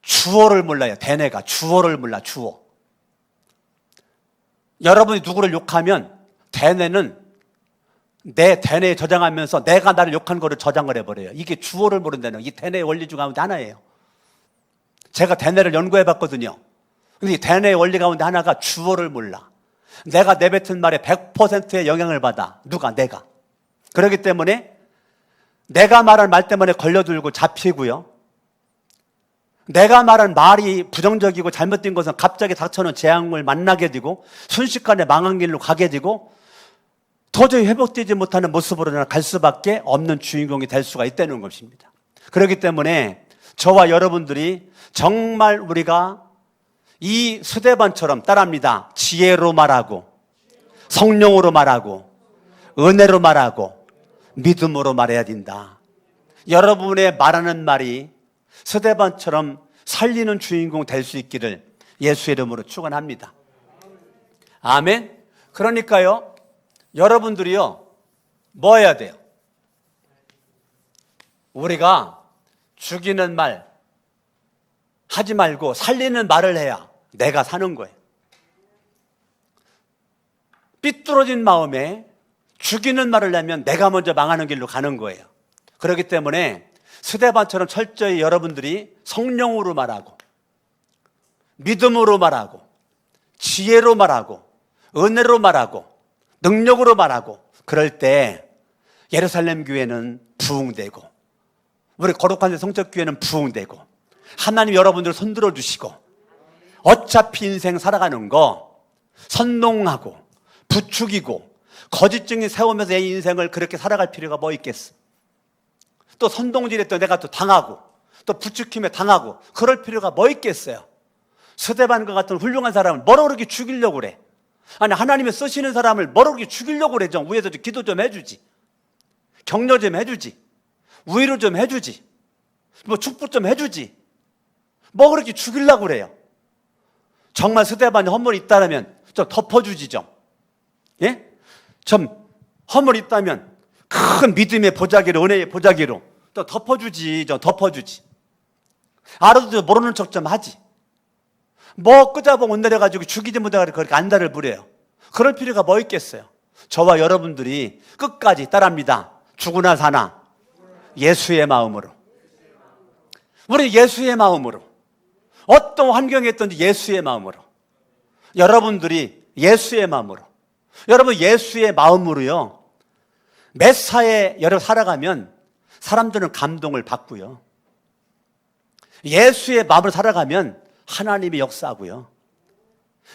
주어를 몰라요. 대뇌가 주어를 몰라. 주어. 여러분이 누구를 욕하면 대뇌는 내 대뇌에 저장하면서 내가 나를 욕한 거를 저장을 해버려요. 이게 주어를 모른다는 이 대뇌의 원리 중 하나예요. 제가 대뇌를 연구해 봤거든요. 근데 이 대뇌의 원리 가운데 하나가 주어를 몰라. 내가 내뱉은 말에 100%의 영향을 받아. 누가? 내가. 그렇기 때문에 내가 말한 말 때문에 걸려들고 잡히고요. 내가 말한 말이 부정적이고 잘못된 것은 갑자기 닥쳐오는 재앙을 만나게 되고 순식간에 망한 길로 가게 되고 도저히 회복되지 못하는 모습으로 갈 수밖에 없는 주인공이 될 수가 있다는 것입니다. 그렇기 때문에 저와 여러분들이 정말 우리가 이 스데반처럼 따라합니다. 지혜로 말하고 성령으로 말하고 은혜로 말하고 믿음으로 말해야 된다. 여러분의 말하는 말이 스데반처럼 살리는 주인공 될 수 있기를 예수의 이름으로 축원합니다. 아멘. 그러니까요, 여러분들이요, 뭐 해야 돼요? 우리가 죽이는 말 하지 말고 살리는 말을 해야 내가 사는 거예요. 삐뚤어진 마음에 죽이는 말을 하면 내가 먼저 망하는 길로 가는 거예요. 그렇기 때문에 스데반처럼 철저히 여러분들이 성령으로 말하고 믿음으로 말하고 지혜로 말하고 은혜로 말하고 능력으로 말하고 그럴 때 예루살렘 교회는 부흥되고 우리 거룩한 성적 교회는 부흥되고 하나님 여러분들을 손들어 주시고 어차피 인생 살아가는 거 선농하고 부추기고 거짓증이 세우면서 내 인생을 그렇게 살아갈 필요가 뭐 있겠어. 또 선동질에 또 내가 또 당하고 또 부추김에 당하고 그럴 필요가 뭐 있겠어요. 스데반과 같은 훌륭한 사람을 뭐로 그렇게 죽이려고 그래. 아니 하나님이 쓰시는 사람을 뭐로 그렇게 죽이려고 그래. 좀 위에서 좀 기도 좀 해주지, 격려 좀 해주지, 위로 좀 해주지, 뭐 축복 좀 해주지, 뭐 그렇게 죽이려고 그래요. 정말 스데반이 허물이 있다면 좀 덮어주지 좀. 예? 좀 허물이 있다면 큰 믿음의 보자기로 은혜의 보자기로 또 덮어주지. 좀 덮어주지. 알아도 모르는 척 좀 하지. 뭐 끄자봉 못 내려가지고 죽이지 못하고 그렇게 안달을 부려요. 그럴 필요가 뭐 있겠어요. 저와 여러분들이 끝까지 따라합니다. 죽으나 사나 예수의 마음으로. 우리 예수의 마음으로. 어떤 환경에 있든지 예수의 마음으로. 여러분들이 예수의 마음으로. 여러분 예수의 마음으로요. 메사에 여러분 살아가면 사람들은 감동을 받고요. 예수의 마음으로 살아가면 하나님이 역사하고요.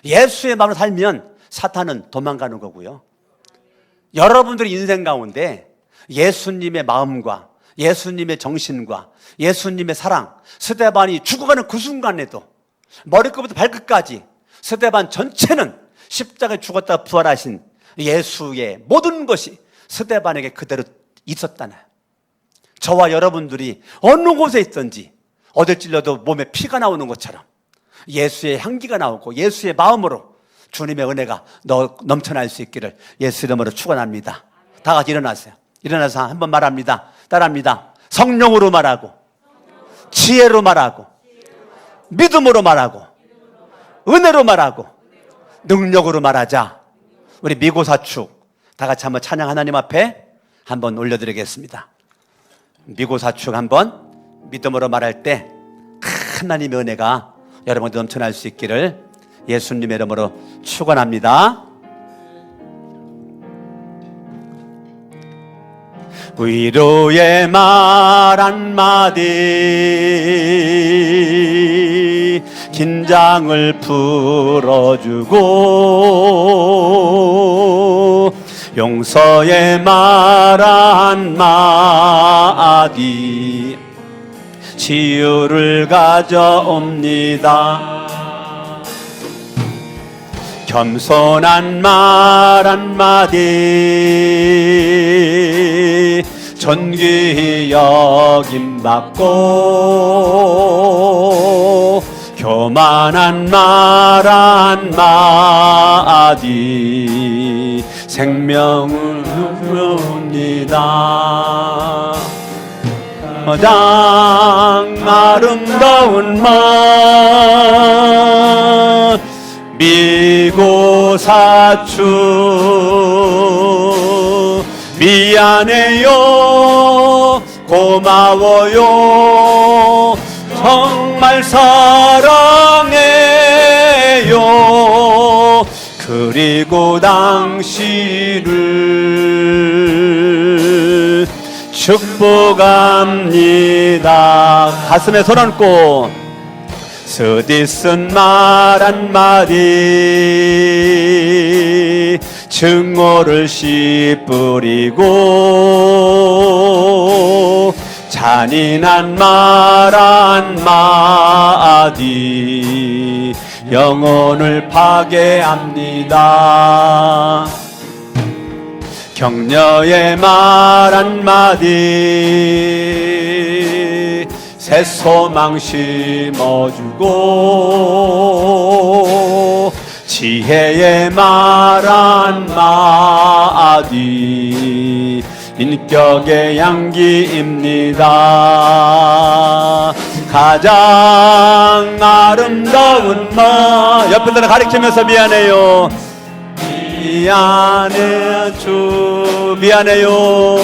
예수의 마음으로 살면 사탄은 도망가는 거고요. 여러분들의 인생 가운데 예수님의 마음과 예수님의 정신과 예수님의 사랑, 스데반이 죽어가는 그 순간에도 머리끝부터 발끝까지 스데반 전체는 십자가에 죽었다가 부활하신 예수의 모든 것이 스데반에게 그대로 있었다나요. 저와 여러분들이 어느 곳에 있든지 어딜 찔려도 몸에 피가 나오는 것처럼 예수의 향기가 나오고 예수의 마음으로 주님의 은혜가 넘쳐날 수 있기를 예수 이름으로 축원합니다. 다 같이 일어나세요. 일어나서 한번 말합니다. 따라합니다. 성령으로 말하고 지혜로 말하고 믿음으로 말하고 은혜로 말하고 능력으로 말하자. 우리 미고사축 다 같이 한번 찬양 하나님 앞에 한번 올려드리겠습니다. 미고사축 한번 믿음으로 말할 때 하나님의 은혜가 여러분들 넘쳐날 수 있기를 예수님의 이름으로 축원합니다. 위로의 말 한마디 긴장을 풀어주고 용서의 말 한마디 치유를 가져옵니다. 겸손한 말 한마디 존귀 여김받고 교만한 말 한마디 생명을 줍니다. 가장 아름다운 말 미고사추 미안해요 고마워요 정말 사랑해요 그리고 당신을 축복합니다. 가슴에 손 얹고 쓰디쓴 말 한마디 증오를 씨 뿌리고 잔인한 말 한마디 영혼을 파괴합니다. 격려의 말 한마디 새 소망 심어주고 지혜의 말 한마디 인격의 양기입니다. 가장 아름다운 말 옆에 사람 가리키면서 미안해요 미안해 주 미안해요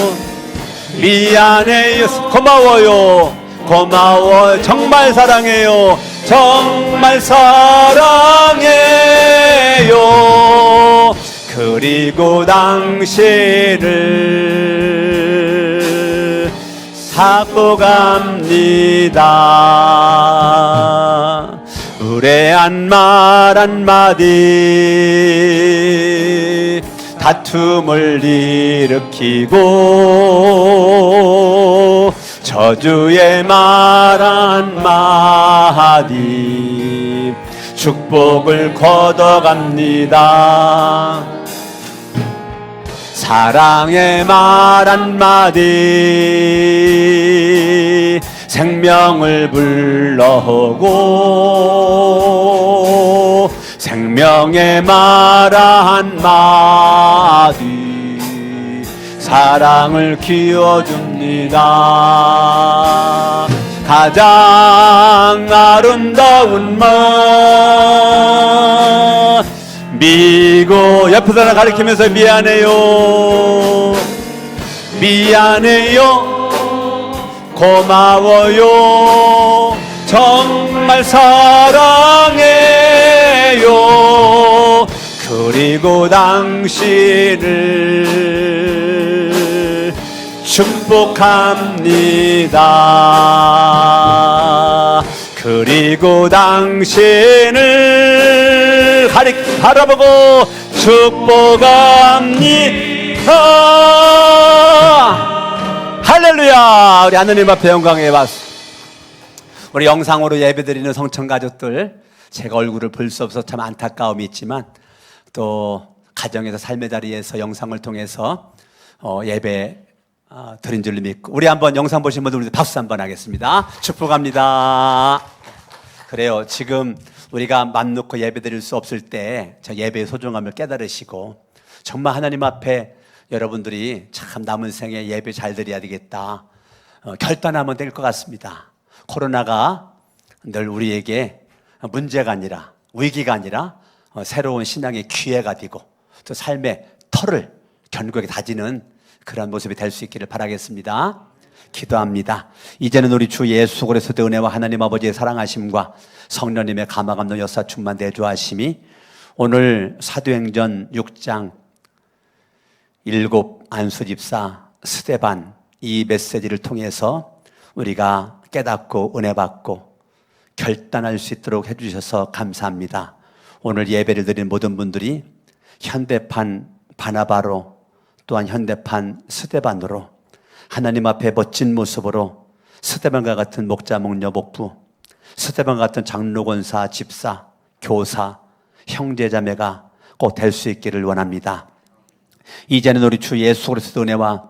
미안해요 고마워요 고마워 정말 사랑해요 정말 사랑해요 그리고 당신을 사랑합니다. 의뢰한 말 한마디 다툼을 일으키고 저주의 말 한마디 축복을 걷어갑니다. 사랑의 말 한마디 생명을 불러오고 생명의 말 한마디 사랑을 키워줍니다. 가장 아름다운 말 미고 옆에 사람 가리키면서 미안해요 미안해요 고마워요 정말 사랑해요 그리고 당신을 축복합니다. 그리고 당신을 바라보고 축복합니다. 할렐루야. 우리 하느님 앞에 영광의 박수. 우리 영상으로 예배드리는 성천 가족들 제가 얼굴을 볼 수 없어서 참 안타까움이 있지만 또 가정에서 삶의 자리에서 영상을 통해서 예배 드린 줄 믿고 우리 한번 영상 보신 분들 우리 박수 한번 하겠습니다. 축복합니다. 그래요. 지금 우리가 맘 놓고 예배 드릴 수 없을 때 저 예배의 소중함을 깨달으시고 정말 하나님 앞에 여러분들이 참 남은 생에 예배 잘 드려야 되겠다 결단하면 될 것 같습니다. 코로나가 늘 우리에게 문제가 아니라 위기가 아니라 새로운 신앙의 기회가 되고 또 삶의 터를 견고하게 다지는 그런 모습이 될 수 있기를 바라겠습니다. 기도합니다. 이제는 우리 주 예수 그리스도의 은혜와 하나님 아버지의 사랑하심과 성령님의 감화감동 역사 충만 대조하심이 오늘 사도행전 6장 7 안수집사 스데반 이 메시지를 통해서 우리가 깨닫고 은혜 받고 결단할 수 있도록 해주셔서 감사합니다. 오늘 예배를 드린 모든 분들이 현대판 바나바로 또한 현대판 스데반으로 하나님 앞에 멋진 모습으로 스데반과 같은 목자 목녀 목부 스데반과 같은 장로 권사 집사 교사 형제 자매가 꼭 될 수 있기를 원합니다. 이제는 우리 주 예수 그리스도 은혜와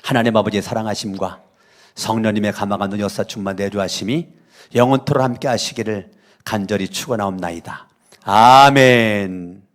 하나님 아버지의 사랑하심과 성령님의 감화감동 역사 충만 내주하심이 영원토록 함께 하시기를 간절히 축원하옵나이다. 아멘.